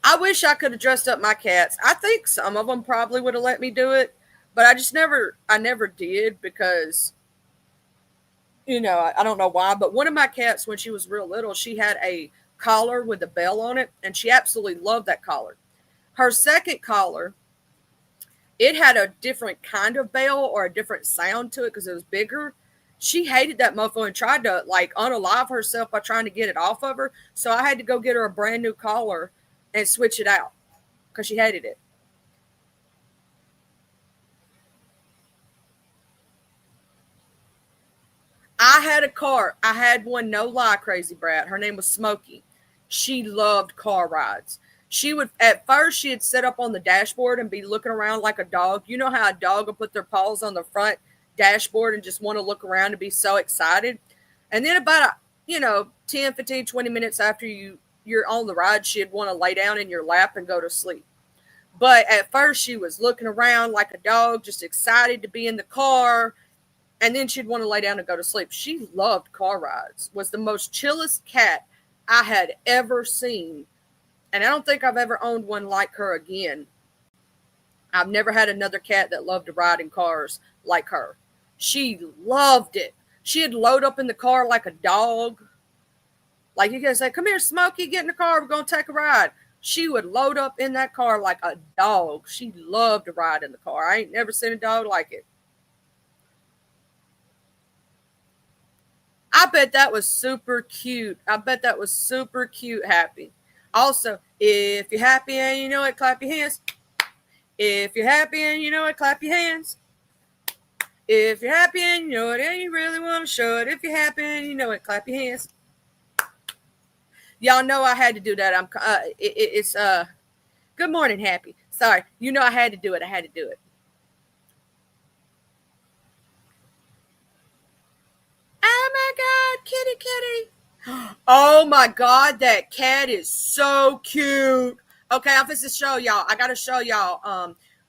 S1: I wish I could have dressed up my cats. I think some of them probably would have let me do it, but I never did because, I don't know why, but one of my cats, when she was real little, she had a collar with a bell on it, and she absolutely loved that collar. Her second collar, it had a different kind of bell or a different sound to it because it was bigger. She hated that mofo and tried to like unalive herself by trying to get it off of her. So I had to go get her a brand new collar and switch it out because she hated it. I had one, no lie, crazy brat. Her name was Smokey. She loved car rides. At first, she'd sit up on the dashboard and be looking around like a dog. You know how a dog will put their paws on the front dashboard and just want to look around and be so excited. And then about, 10, 15, 20 minutes after you're on the ride, she'd want to lay down in your lap and go to sleep. But at first, she was looking around like a dog, just excited to be in the car. And then she'd want to lay down and go to sleep. She loved car rides, was the most chillest cat I had ever seen. And I don't think I've ever owned one like her again. I've never had another cat that loved to ride in cars like her. She loved it. She'd load up in the car like a dog. Like you can say, come here, Smokey, get in the car. We're going to take a ride. She would load up in that car like a dog. She loved to ride in the car. I ain't never seen a dog like it. I bet that was super cute. Happy. Also, if you're happy and you know it, clap your hands. If you're happy and you know it, clap your hands. If you're happy and you know it and you really want to show it. If you're happy and you know it, clap your hands. Y'all know I had to do that. It's good morning, Happy. Sorry, you know I had to do it. I had to do it. Oh my God, kitty, kitty. Oh my God, that cat is so cute. Okay, I'm supposed to show y'all. I gotta show y'all.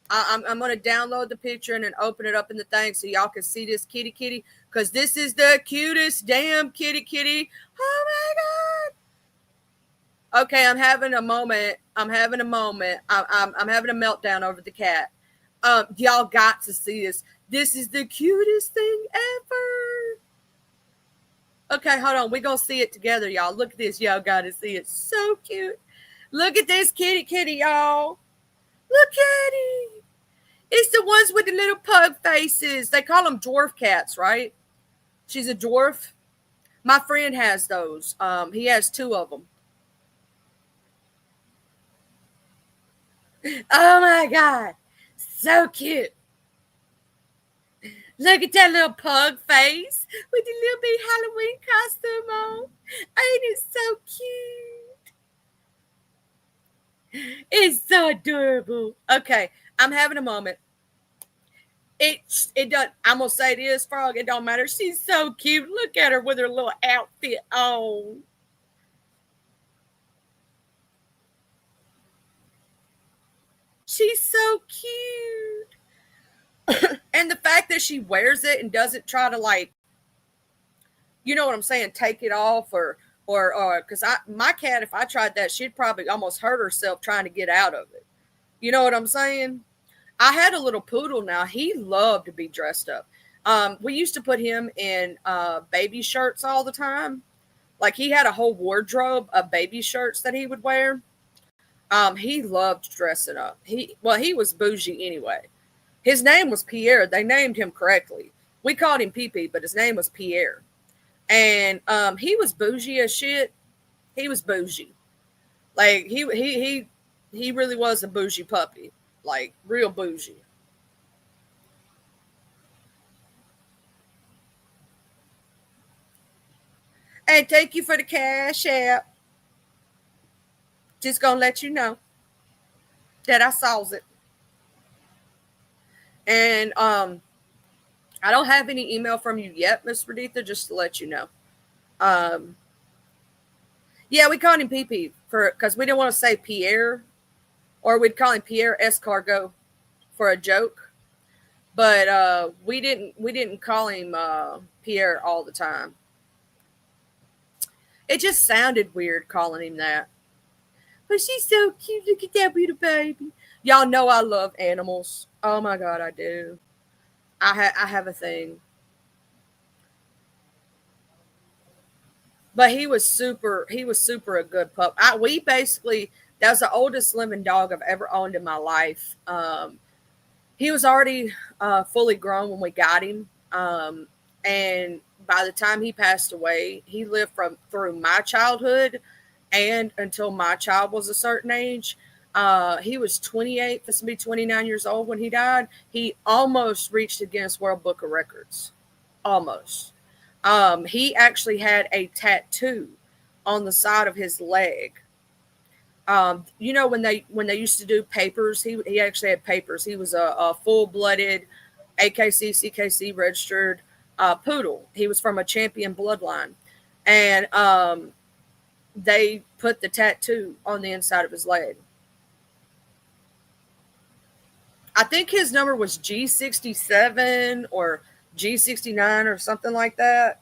S1: I'm gonna download the picture and then open it up in the thing so y'all can see this kitty, kitty. Cause this is the cutest damn kitty, kitty. Oh my God. Okay, I'm having a moment. I'm having a moment. I'm having a meltdown over the cat. Y'all got to see this. This is the cutest thing ever. Okay, hold on. We're gonna see it together, y'all. Look at this. Y'all gotta see it. So cute. Look at this kitty, kitty, y'all. Look at it. It's the ones with the little pug faces. They call them dwarf cats, right? She's a dwarf. My friend has those. He has 2 of them. Oh my God. So cute. Look at that little pug face with the little big Halloween costume on. Ain't it so cute? It's so adorable. Okay, I'm having a moment. It doesn't. I'm gonna say this, Frog. It don't matter. She's so cute. Look at her with her little outfit on. She's so cute. And the fact that she wears it and doesn't try to, like, you know what I'm saying, take it off or because my cat, if I tried that, she'd probably almost hurt herself trying to get out of it. You know what I'm saying? I had a little poodle now. He loved to be dressed up. We used to put him in baby shirts all the time. Like, he had a whole wardrobe of baby shirts that he would wear. He loved dressing up. He was bougie anyway. His name was Pierre. They named him correctly. We called him Pee Pee, but his name was Pierre. And he was bougie as shit. He was bougie. Like, he really was a bougie puppy. Like, real bougie. And thank you for the cash app. Just gonna let you know that I saw it. And I don't have any email from you yet, Miss Raditha, just to let you know. Yeah, we called him PP because we didn't want to say Pierre, or we'd call him Pierre Escargot for a joke. But we didn't call him Pierre all the time. It just sounded weird calling him that. But she's so cute. Look at that little baby. Y'all know I love animals. Oh my God, I do. I have a thing. But he was super a good pup. That was the oldest living dog I've ever owned in my life. He was already fully grown when we got him. And by the time he passed away, he lived through my childhood and until my child was a certain age. He was 28, this would be 29 years old when he died. He almost reached the Guinness World Book of Records. Almost. He actually had a tattoo on the side of his leg. You know, when they used to do papers, he actually had papers. He was a full-blooded AKC, CKC registered poodle. He was from a champion bloodline. And they put the tattoo on the inside of his leg. I think his number was G67 or G69 or something like that.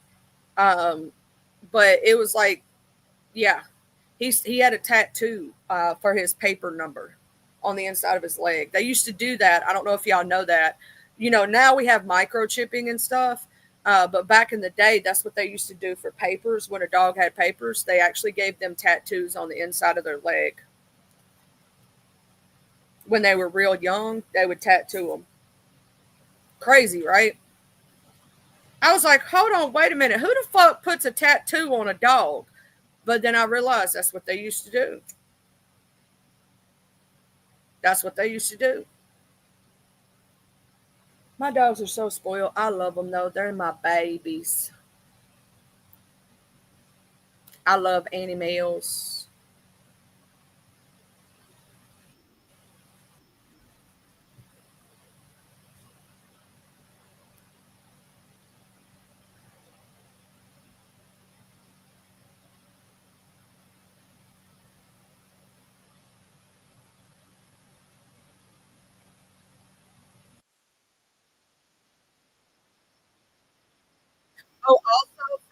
S1: But it was like, yeah, he had a tattoo for his paper number on the inside of his leg. They used to do that. I don't know if y'all know that. You know, now we have microchipping and stuff. But back in the day, that's what they used to do for papers. When a dog had papers, they actually gave them tattoos on the inside of their leg. When they were real young, they would tattoo them. Crazy, right? I was like, hold on, wait a minute. Who the fuck puts a tattoo on a dog? But then I realized that's what they used to do. That's what they used to do. My dogs are so spoiled. I love them, though. They're my babies. I love Annie Mills. Oh, also,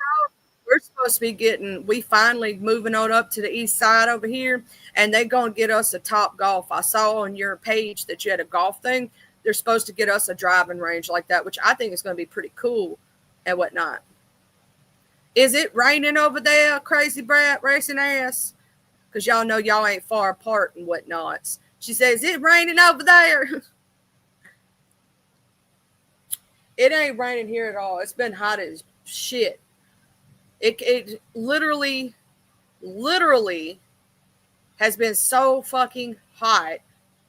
S1: we're supposed to be we finally moving on up to the east side over here, and they're going to get us a Top Golf. I saw on your page that you had a golf thing. They're supposed to get us a driving range like that, which I think is going to be pretty cool and whatnot. Is it raining over there, crazy brat racing ass? Because y'all know y'all ain't far apart and whatnots. She says, is it raining over there? It ain't raining here at all. It's been hot as shit. It literally has been so fucking hot.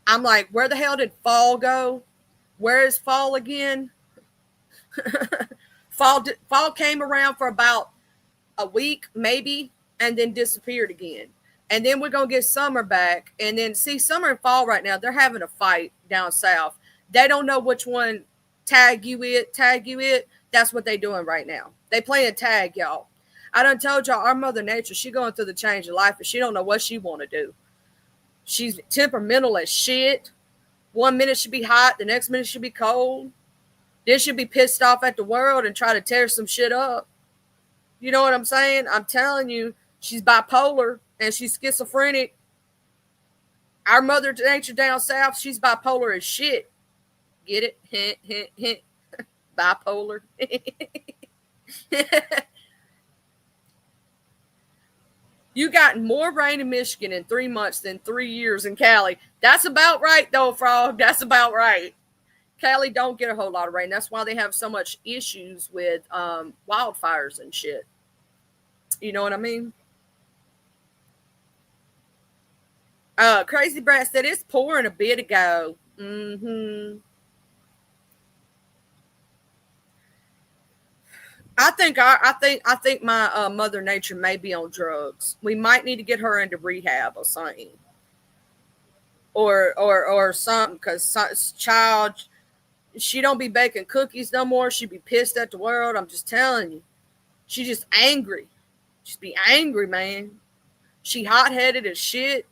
S1: I'm like, where the hell did fall go? Where is fall again? Fall came around for about a week, maybe, and then disappeared again. And then we're going to get summer back. And then, see, summer and fall right now, they're having a fight down south. They don't know which one tag you it. That's what they doing right now. They playing tag, y'all. I done told y'all, our Mother Nature, she going through the change of life, and she don't know what she want to do. She's temperamental as shit. 1 minute she'll be hot, the next minute she'll be cold. Then she'll be pissed off at the world and try to tear some shit up. You know what I'm saying? I'm telling you, she's bipolar and she's schizophrenic. Our Mother Nature down south, she's bipolar as shit. Get it? Hint, hint, hint. Bipolar. You got more rain in Michigan in 3 months than 3 years in Cali. That's about right, though, Frog. That's about right. Cali don't get a whole lot of rain. That's why they have so much issues with wildfires and shit. You know what I mean? Crazy Brat said it's pouring a bit ago. Mm-hmm. I think my Mother Nature may be on drugs. We might need to get her into rehab or something, or something. Because child, she don't be baking cookies no more. She be pissed at the world. I'm just telling you, she just angry. Just be angry, man. She hot headed as shit.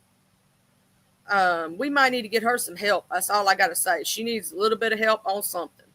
S1: We might need to get her some help. That's all I gotta say. She needs a little bit of help on something.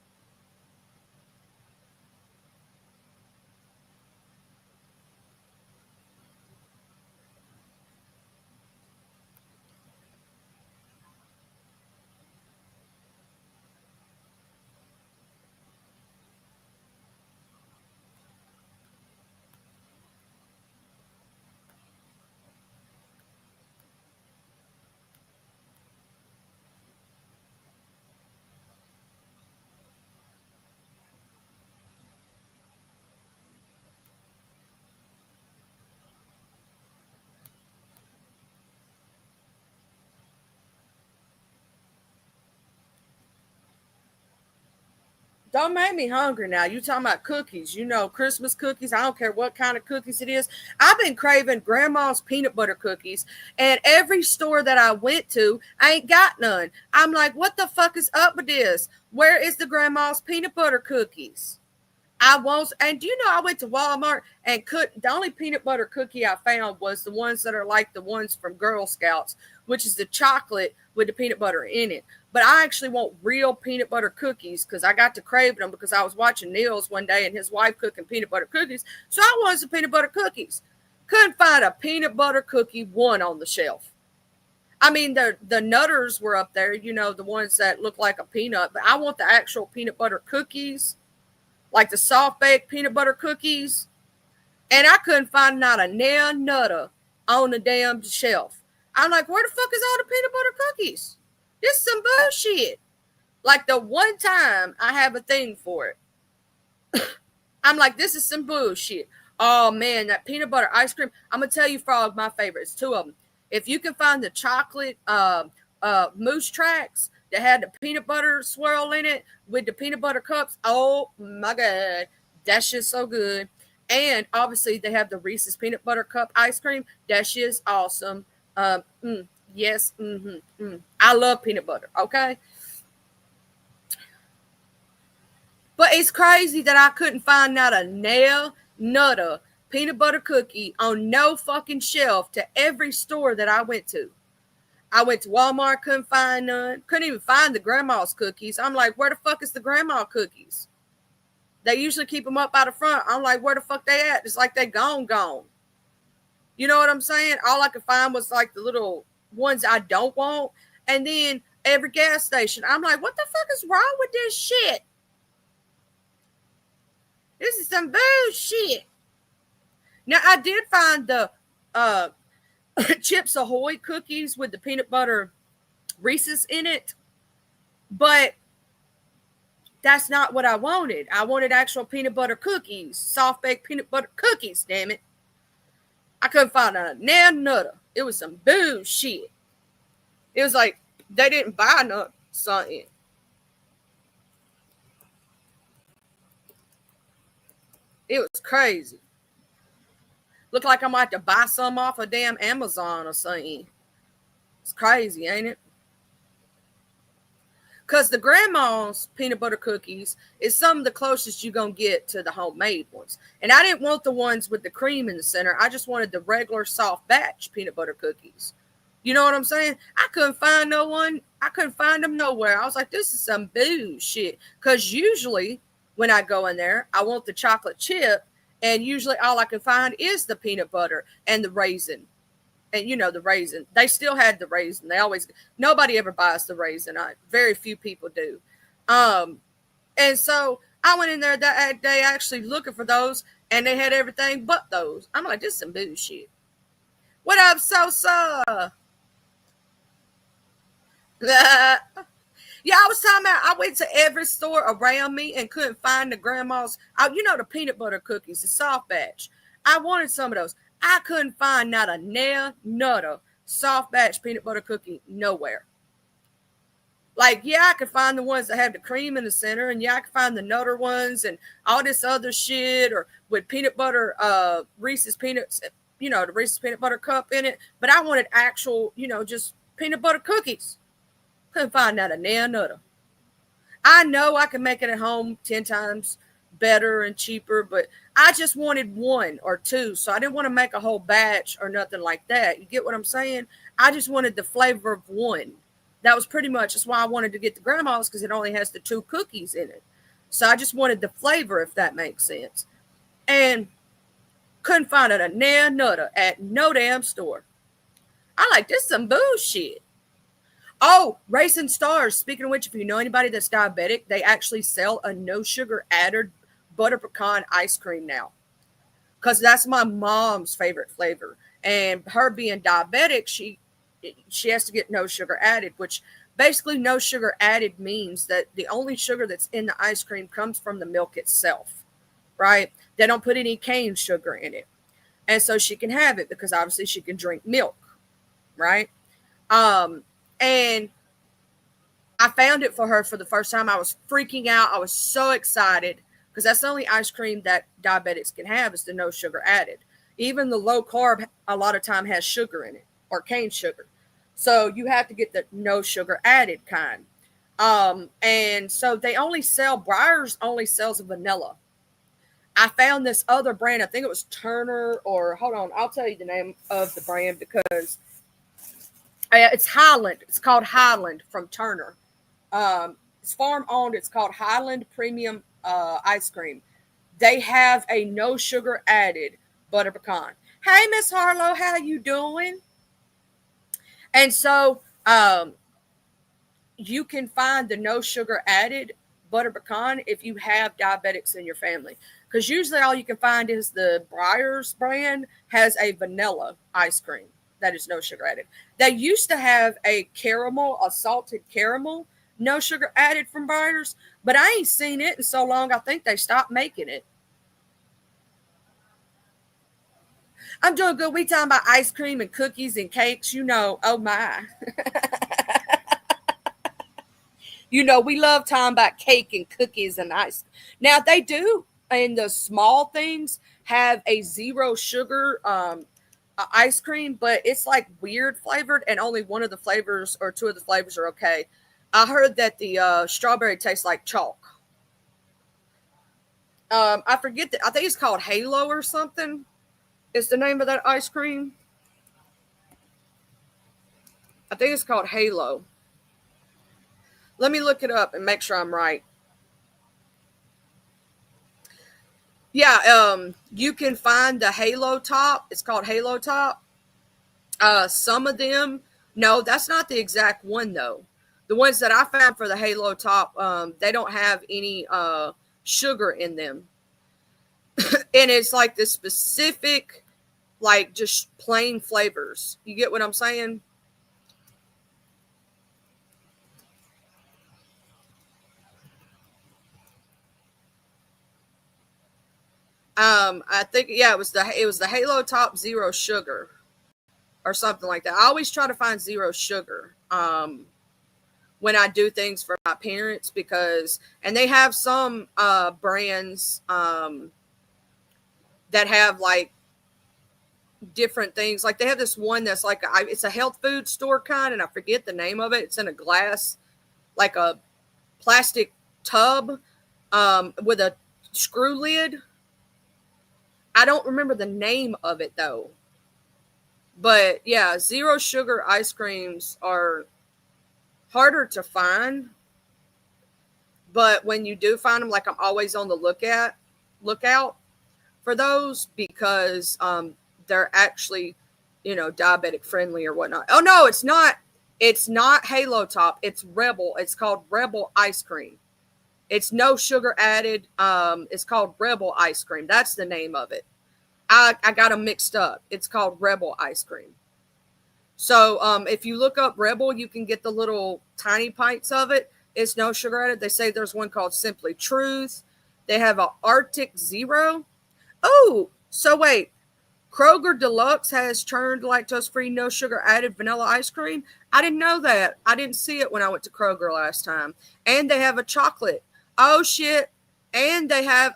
S1: Don't make me hungry now. You talking about cookies, Christmas cookies. I don't care what kind of cookies it is. I've been craving grandma's peanut butter cookies, and every store that I went to, I ain't got none. I'm like, what the fuck is up with this? Where is the grandma's peanut butter cookies? I won't. And I went to Walmart and the only peanut butter cookie I found was the ones that are like the ones from Girl Scouts, which is the chocolate with the peanut butter in it. But I actually want real peanut butter cookies because I got to craving them because I was watching Neil's one day and his wife cooking peanut butter cookies. So I wanted some peanut butter cookies. Couldn't find a peanut butter cookie one on the shelf. I mean, the Nutters were up there, the ones that look like a peanut. But I want the actual peanut butter cookies, like the soft baked peanut butter cookies. And I couldn't find not a nail Nutter on the damn shelf. I'm like, where the fuck is all the peanut butter cookies? This is some bullshit. Like the one time I have a thing for it. I'm like, this is some bullshit. Oh man, that peanut butter ice cream. I'm going to tell you, Frog, my favorites, two of them. If you can find the chocolate Moose Tracks that had the peanut butter swirl in it with the peanut butter cups, oh my God, that's just so good. And obviously they have the Reese's peanut butter cup ice cream. That shit is awesome. Yes. I love peanut butter. Okay. But it's crazy that I couldn't find not a nail nutter peanut butter cookie on no fucking shelf to every store that I went to. I went to Walmart, couldn't find none. Couldn't even find the grandma's cookies. I'm like, where the fuck is the grandma cookies? They usually keep them up by the front. I'm like, where the fuck they at? It's like they gone. You know what I'm saying? All I could find was like the little ones I don't want. And then every gas station, I'm like, what the fuck is wrong with this shit? This is some bullshit. Now, I did find the Chips Ahoy cookies with the peanut butter Reese's in it, but that's not what I wanted. I wanted actual peanut butter cookies, soft baked peanut butter cookies, damn it. I couldn't find a damn nutter. It was some bullshit. It was like they didn't buy something. It was crazy. Looked like I might have to buy some off of damn Amazon or something. It's crazy, ain't it? Because the grandma's peanut butter cookies is some of the closest you're going to get to the homemade ones. And I didn't want the ones with the cream in the center. I just wanted the regular soft batch peanut butter cookies. You know what I'm saying? I couldn't find no one. I couldn't find them nowhere. I was like, this is some bullshit. Because usually when I go in there, I want the chocolate chip. And usually all I can find is the peanut butter and the raisin. And you know, the raisin, they still had the raisin. Nobody ever buys the raisin. Very few people do. And so I went in there that day actually looking for those, and they had everything but those. I'm like, this is some bullshit. What up, Sosa? Yeah, I was talking about I went to every store around me and couldn't find the grandma's, the peanut butter cookies, the soft batch. I wanted some of those. I couldn't find not a nail nutter soft batch peanut butter cookie nowhere. Like, yeah, I could find the ones that have the cream in the center, and yeah, I could find the nutter ones and all this other shit, or with peanut butter, Reese's peanuts, the Reese's peanut butter cup in it. But I wanted actual, just peanut butter cookies. Couldn't find not a nail nutter. I know I can make it at home 10 times better and cheaper, but I just wanted one or two, so I didn't want to make a whole batch or nothing like that. You get what I'm saying? I just wanted the flavor of one. That was pretty much, that's why I wanted to get the grandma's, because it only has the 2 cookies in it. So I just wanted the flavor, if that makes sense. And couldn't find it a nail nutter at no damn store. I like, this is some bullshit. Oh, Raisin Stars. Speaking of which, if you know anybody that's diabetic, they actually sell a no sugar added butter pecan ice cream now. Because that's my mom's favorite flavor. And her being diabetic, she has to get no sugar added, which basically no sugar added means that the only sugar that's in the ice cream comes from the milk itself, right? They don't put any cane sugar in it. And so she can have it because obviously she can drink milk, right? And I found it for her for the first time. I was freaking out. I was so excited because that's the only ice cream that diabetics can have is the no sugar added. Even the low carb a lot of time has sugar in it or cane sugar. So you have to get the no sugar added kind. And so they only sell, Breyers only sells vanilla. I found this other brand. I think it was Turner or hold on. I'll tell you the name of the brand because it's Highland. It's called Highland from Turner. It's farm owned. It's called Highland Premium Ice Cream. They have a no sugar added butter pecan. Hey, Miss Harlow, how you doing? And so you can find the no sugar added butter pecan if you have diabetics in your family. Because usually all you can find is the Breyers brand has a vanilla ice cream that is no sugar added. They used to have a salted caramel, no sugar added from Breyers, but I ain't seen it in so long. I think they stopped making it. I'm doing good. We talking about ice cream and cookies and cakes. Oh my. We love talking about cake and cookies and ice. Now they do and the small things have a zero sugar ice cream, but it's like weird flavored, and only one of the flavors or two of the flavors are okay. I heard that the strawberry tastes like chalk. I forget that. I think it's called Halo or something. Is the name of that ice cream? I think it's called Halo. Let me look it up and make sure I'm right. Yeah, you can find the Halo Top. It's called Halo Top. Some of them, no, that's not the exact one though. The ones that I found for the Halo Top, they don't have any sugar in them, and it's like the specific, like just plain flavors. You get what I'm saying? I think yeah, it was the Halo Top Zero Sugar or something like that. I always try to find zero sugar when I do things for my parents because, and they have some brands that have like different things. Like they have this one that's like it's a health food store kind, and I forget the name of it. It's in a glass, like a plastic tub with a screw lid. I don't remember the name of it though. But yeah, zero sugar ice creams are harder to find. But when you do find them, like I'm always on the lookout for those because they're actually, diabetic friendly or whatnot. Oh no, it's not. It's not Halo Top. It's Rebel. It's called Rebel ice cream. It's no sugar added. It's called Rebel ice cream. That's the name of it. I got them mixed up. It's called Rebel ice cream. So if you look up Rebel, you can get the little tiny pints of it. It's no sugar added. They say there's one called Simply Truth. They have an Arctic Zero. Oh, so wait. Kroger Deluxe has turned lactose-free, no sugar added vanilla ice cream. I didn't know that. I didn't see it when I went to Kroger last time. And they have a chocolate. Oh shit. And they have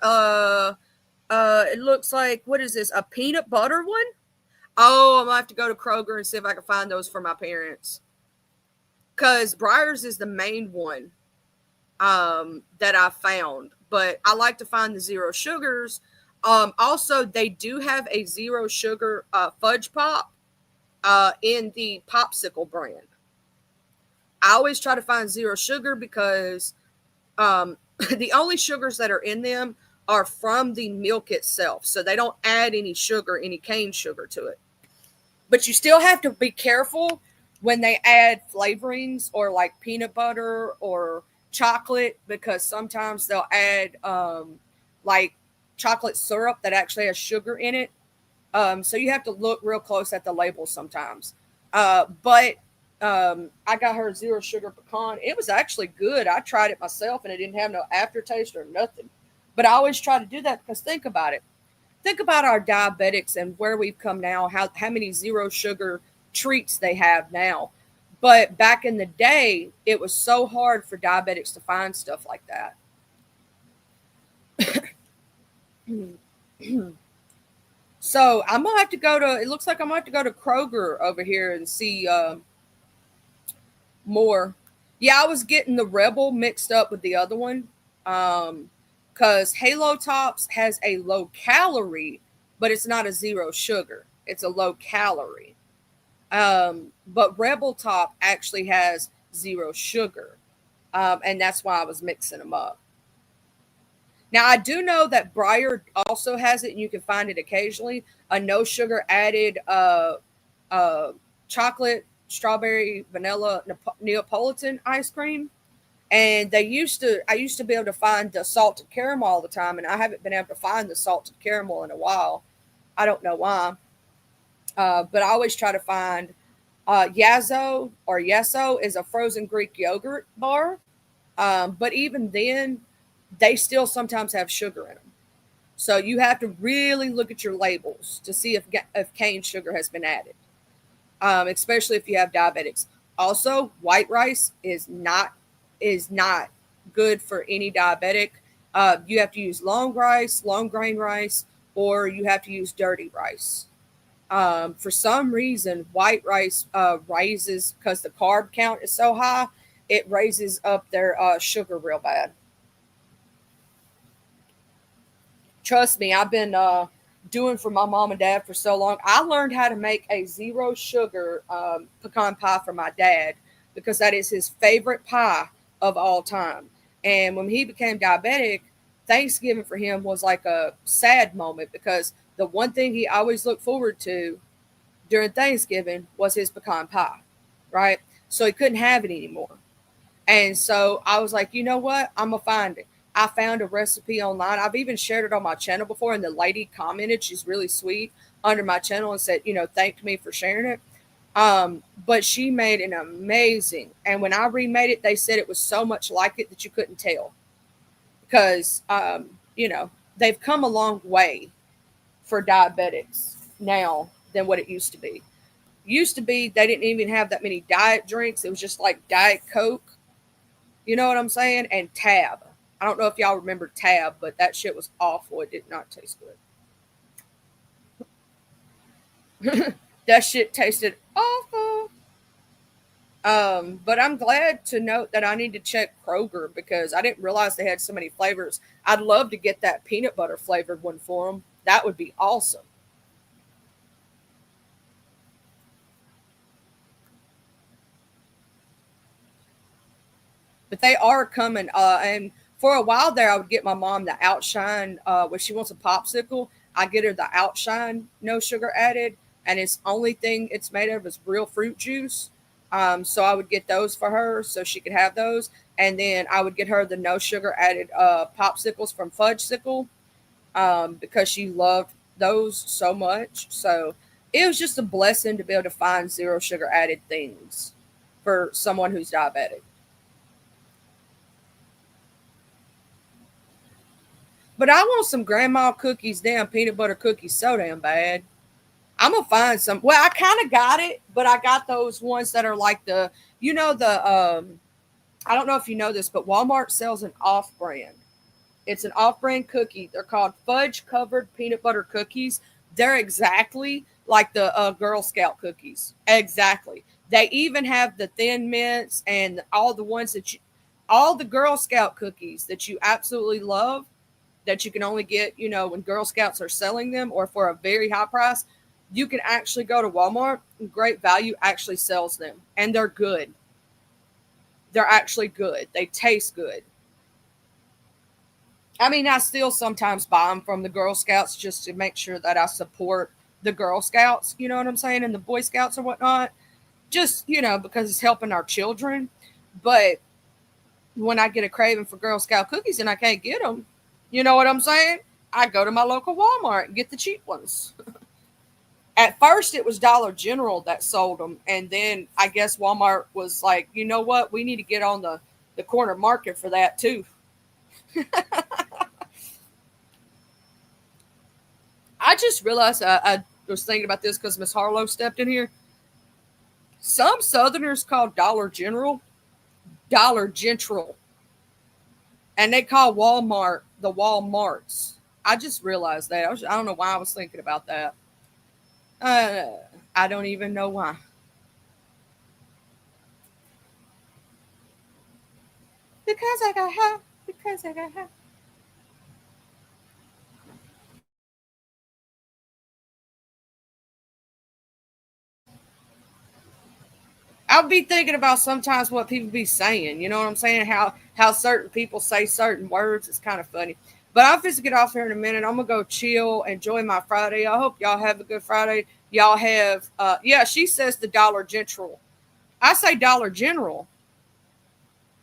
S1: it looks like, what is this? A peanut butter one? Oh, I'm gonna have to go to Kroger and see if I can find those for my parents. Cause Breyers is the main one that I found. But I like to find the zero sugars. Also, they do have a zero sugar fudge pop in the Popsicle brand. I always try to find zero sugar because the only sugars that are in them are from the milk itself. So they don't add any sugar, any cane sugar to it. But you still have to be careful when they add flavorings or like peanut butter or chocolate because sometimes they'll add like chocolate syrup that actually has sugar in it. So you have to look real close at the label sometimes. But I got her zero sugar pecan. It was actually good. I tried it myself and it didn't have no aftertaste or nothing. But I always try to do that because think about it. Think about our diabetics and where we've come now, how many zero sugar treats they have now. But back in the day, it was so hard for diabetics to find stuff like that. So I'm gonna have to go to. It looks like I'm gonna have to go to Kroger over here and see more. Yeah, I was getting the Rebel mixed up with the other one, because Halo Tops has a low calorie, but it's not a zero sugar. It's a low calorie. But Rebel Top actually has zero sugar, and that's why I was mixing them up. Now, I do know that Breyer also has it, and you can find it occasionally. A no sugar added chocolate, strawberry, vanilla Neapolitan ice cream. And I used to be able to find the salted caramel all the time, and I haven't been able to find the salted caramel in a while. I don't know why. But I always try to find Yazo or Yeso is a frozen Greek yogurt bar. But even then, they still sometimes have sugar in them. So you have to really look at your labels to see if cane sugar has been added, especially if you have diabetics. Also, white rice is not good for any diabetic. You have to use long rice, long grain rice, or you have to use dirty rice. For some reason, white rice raises because the carb count is so high. It raises up their sugar real bad. Trust me, I've been doing for my mom and dad for so long. I learned how to make a zero sugar pecan pie for my dad because that is his favorite pie of all time. And when he became diabetic, Thanksgiving for him was like a sad moment because the one thing he always looked forward to during Thanksgiving was his pecan pie, right? So he couldn't have it anymore. And so I was like, you know what? I'm gonna find it. I found a recipe online. I've even shared it on my channel before, and the lady commented, she's really sweet, under my channel and said, thanked me for sharing it. But she made an amazing, and when I remade it, they said it was so much like it that you couldn't tell because, they've come a long way for diabetics now than what it used to be. Used to be, they didn't even have that many diet drinks. It was just like Diet Coke. You know what I'm saying? And Tab. I don't know if y'all remember Tab, but that shit was awful. It did not taste good. That shit tasted awful. But I'm glad to note that I need to check Kroger because I didn't realize they had so many flavors. I'd love to get that peanut butter flavored one for them. That would be awesome. But they are coming. And for a while there, I would get my mom the Outshine. When she wants a popsicle, I get her the Outshine, no sugar added, and it's only thing it's made of is real fruit juice. So I would get those for her so she could have those, and then I would get her the no sugar added popsicles from Fudgesicle because she loved those so much. So it was just a blessing to be able to find zero sugar added things for someone who's diabetic. But I want some grandma cookies, damn peanut butter cookies so damn bad. I'm gonna find some. Well, I kind of got it, but I got those ones that are like the I don't know if you know this, but Walmart sells an off-brand. It's an off-brand cookie. They're called fudge covered peanut butter cookies. They're exactly like the Girl Scout cookies. Exactly. They even have the thin mints and all the ones all the Girl Scout cookies that you absolutely love that you can only get, when Girl Scouts are selling them or for a very high price, you can actually go to Walmart and Great Value actually sells them and they're good. They're actually good. They taste good. I mean, I still sometimes buy them from the Girl Scouts just to make sure that I support the Girl Scouts, you know what I'm saying, and the Boy Scouts or whatnot, just, because it's helping our children. But when I get a craving for Girl Scout cookies and I can't get them, you know what I'm saying? I go to my local Walmart and get the cheap ones. At first, it was Dollar General that sold them. And then I guess Walmart was like, you know what? We need to get on the corner market for that too. I just realized I was thinking about this because Miss Harlow stepped in here. Some Southerners call Dollar General Dollar Gentral. And they call Walmart the Walmarts. I just realized that. I don't know why I was thinking about that. I don't even know why. Because I got high. Because I got high. I'll be thinking about sometimes what people be saying. You know what I'm saying? How certain people say certain words. It's kind of funny. But I'm just get off here in a minute. I'm gonna go chill, enjoy my Friday. I hope y'all have a good Friday. Y'all have yeah, she says the Dollar General. I say Dollar General.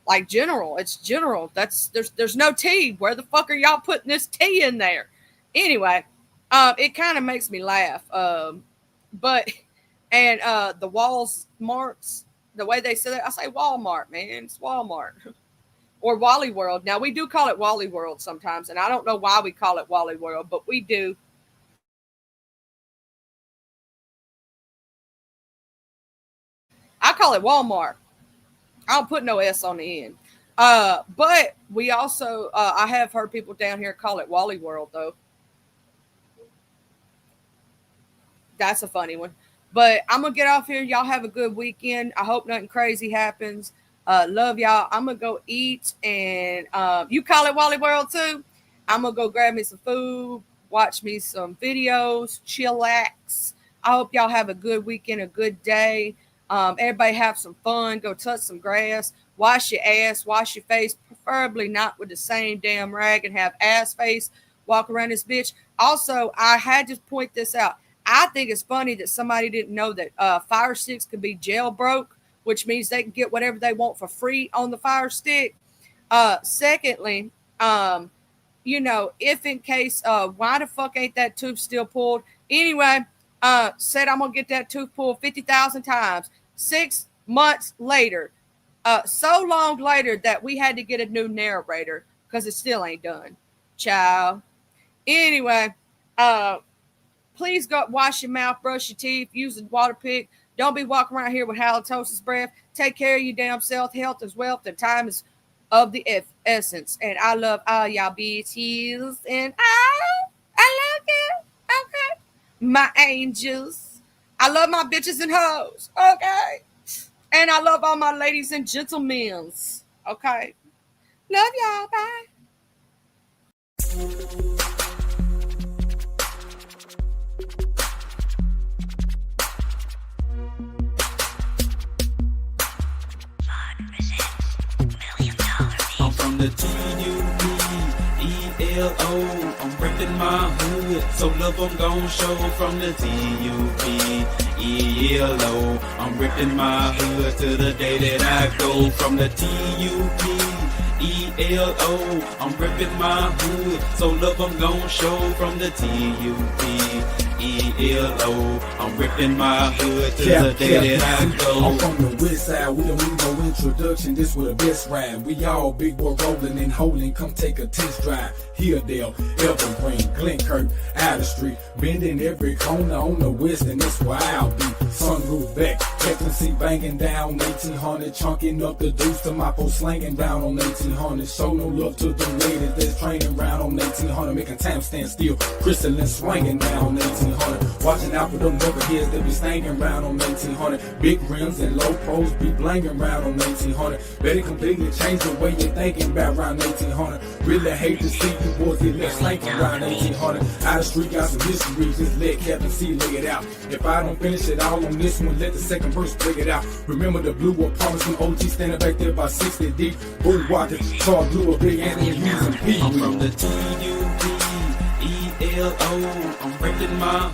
S1: Like general. It's general. There's no T. Where the fuck are y'all putting this T in there? Anyway, it kind of makes me laugh. But and the walls marks, the way they say it, I say Walmart, man. It's Walmart. Or Wally World. Now we do call it Wally World sometimes, and I don't know why we call it Wally World, but we do. I call it Walmart. I don't put no S on the end. But we also, I have heard people down here call it Wally World, though. That's a funny one. But I'm going to get off here. Y'all have a good weekend. I hope nothing crazy happens. Love y'all. I'm going to go eat. And you call it Wally World, too? I'm going to go grab me some food, watch me some videos, chillax. I hope y'all have a good weekend, a good day. Everybody have some fun. Go touch some grass. Wash your ass. Wash your face. Preferably not with the same damn rag and have ass face. Walk around this bitch. Also, I had to point this out. I think it's funny that somebody didn't know that Fire Sticks can be jailbroke, which means they can get whatever they want for free on the Fire Stick. Secondly, if in case, why the fuck ain't that tooth still pulled? Anyway, said I'm going to get that tooth pulled 50,000 times. 6 months later, so long later that we had to get a new narrator because it still ain't done. Ciao. Anyway, please go wash your mouth, brush your teeth, use the water pick. Don't be walking around here with halitosis breath. Take care of your damn self. Health is wealth, and time is of the essence. And I love all y'all bitches. And I love you. Okay. My angels. I love my bitches and hoes. Okay. And I love all my ladies and gentlemen. Okay. Love y'all. Bye.
S5: I'm from the TUPELO. I'm reppin' my hood, so love I'm gon' show from the TUPELO. I'm reppin' my hood till the day that I go from the TUPELO. I'm reppin' my hood, so love I'm gon' show from the TUPELO. I'm ripping my hood to the day that I go.
S6: I'm from the west side, we don't need no introduction. This was the best ride. We all big boy rolling and holding. Come take a test drive. Hilldale, Evergreen, Glenkirk, Outer Street, bending every corner on the west, and that's where I'll be. Sunroof back, Captaincy banging down 1800, chunking up the deuce to my post slanging down on 1800. Show no love to the ladies that's training round on 1800, making time stand still. Crystalline swinging down on 1800, watching out for them knuckleheads that be staying round on 1800. Big rims and low pros be blanging round on 1800. Better completely change the way you're thinking about around 1800. Really hate to see you boys get left slanking around 1800. Out of street got some history, just let Captain C lay it out. If I don't finish it all on this one, let the second verse break it out. Remember the blue apartments from OG standing back there by 60 deep. Bull Walker, Charles Blue, a big Anthony using P.
S5: I'm from the TUPELO. I'm reppin' my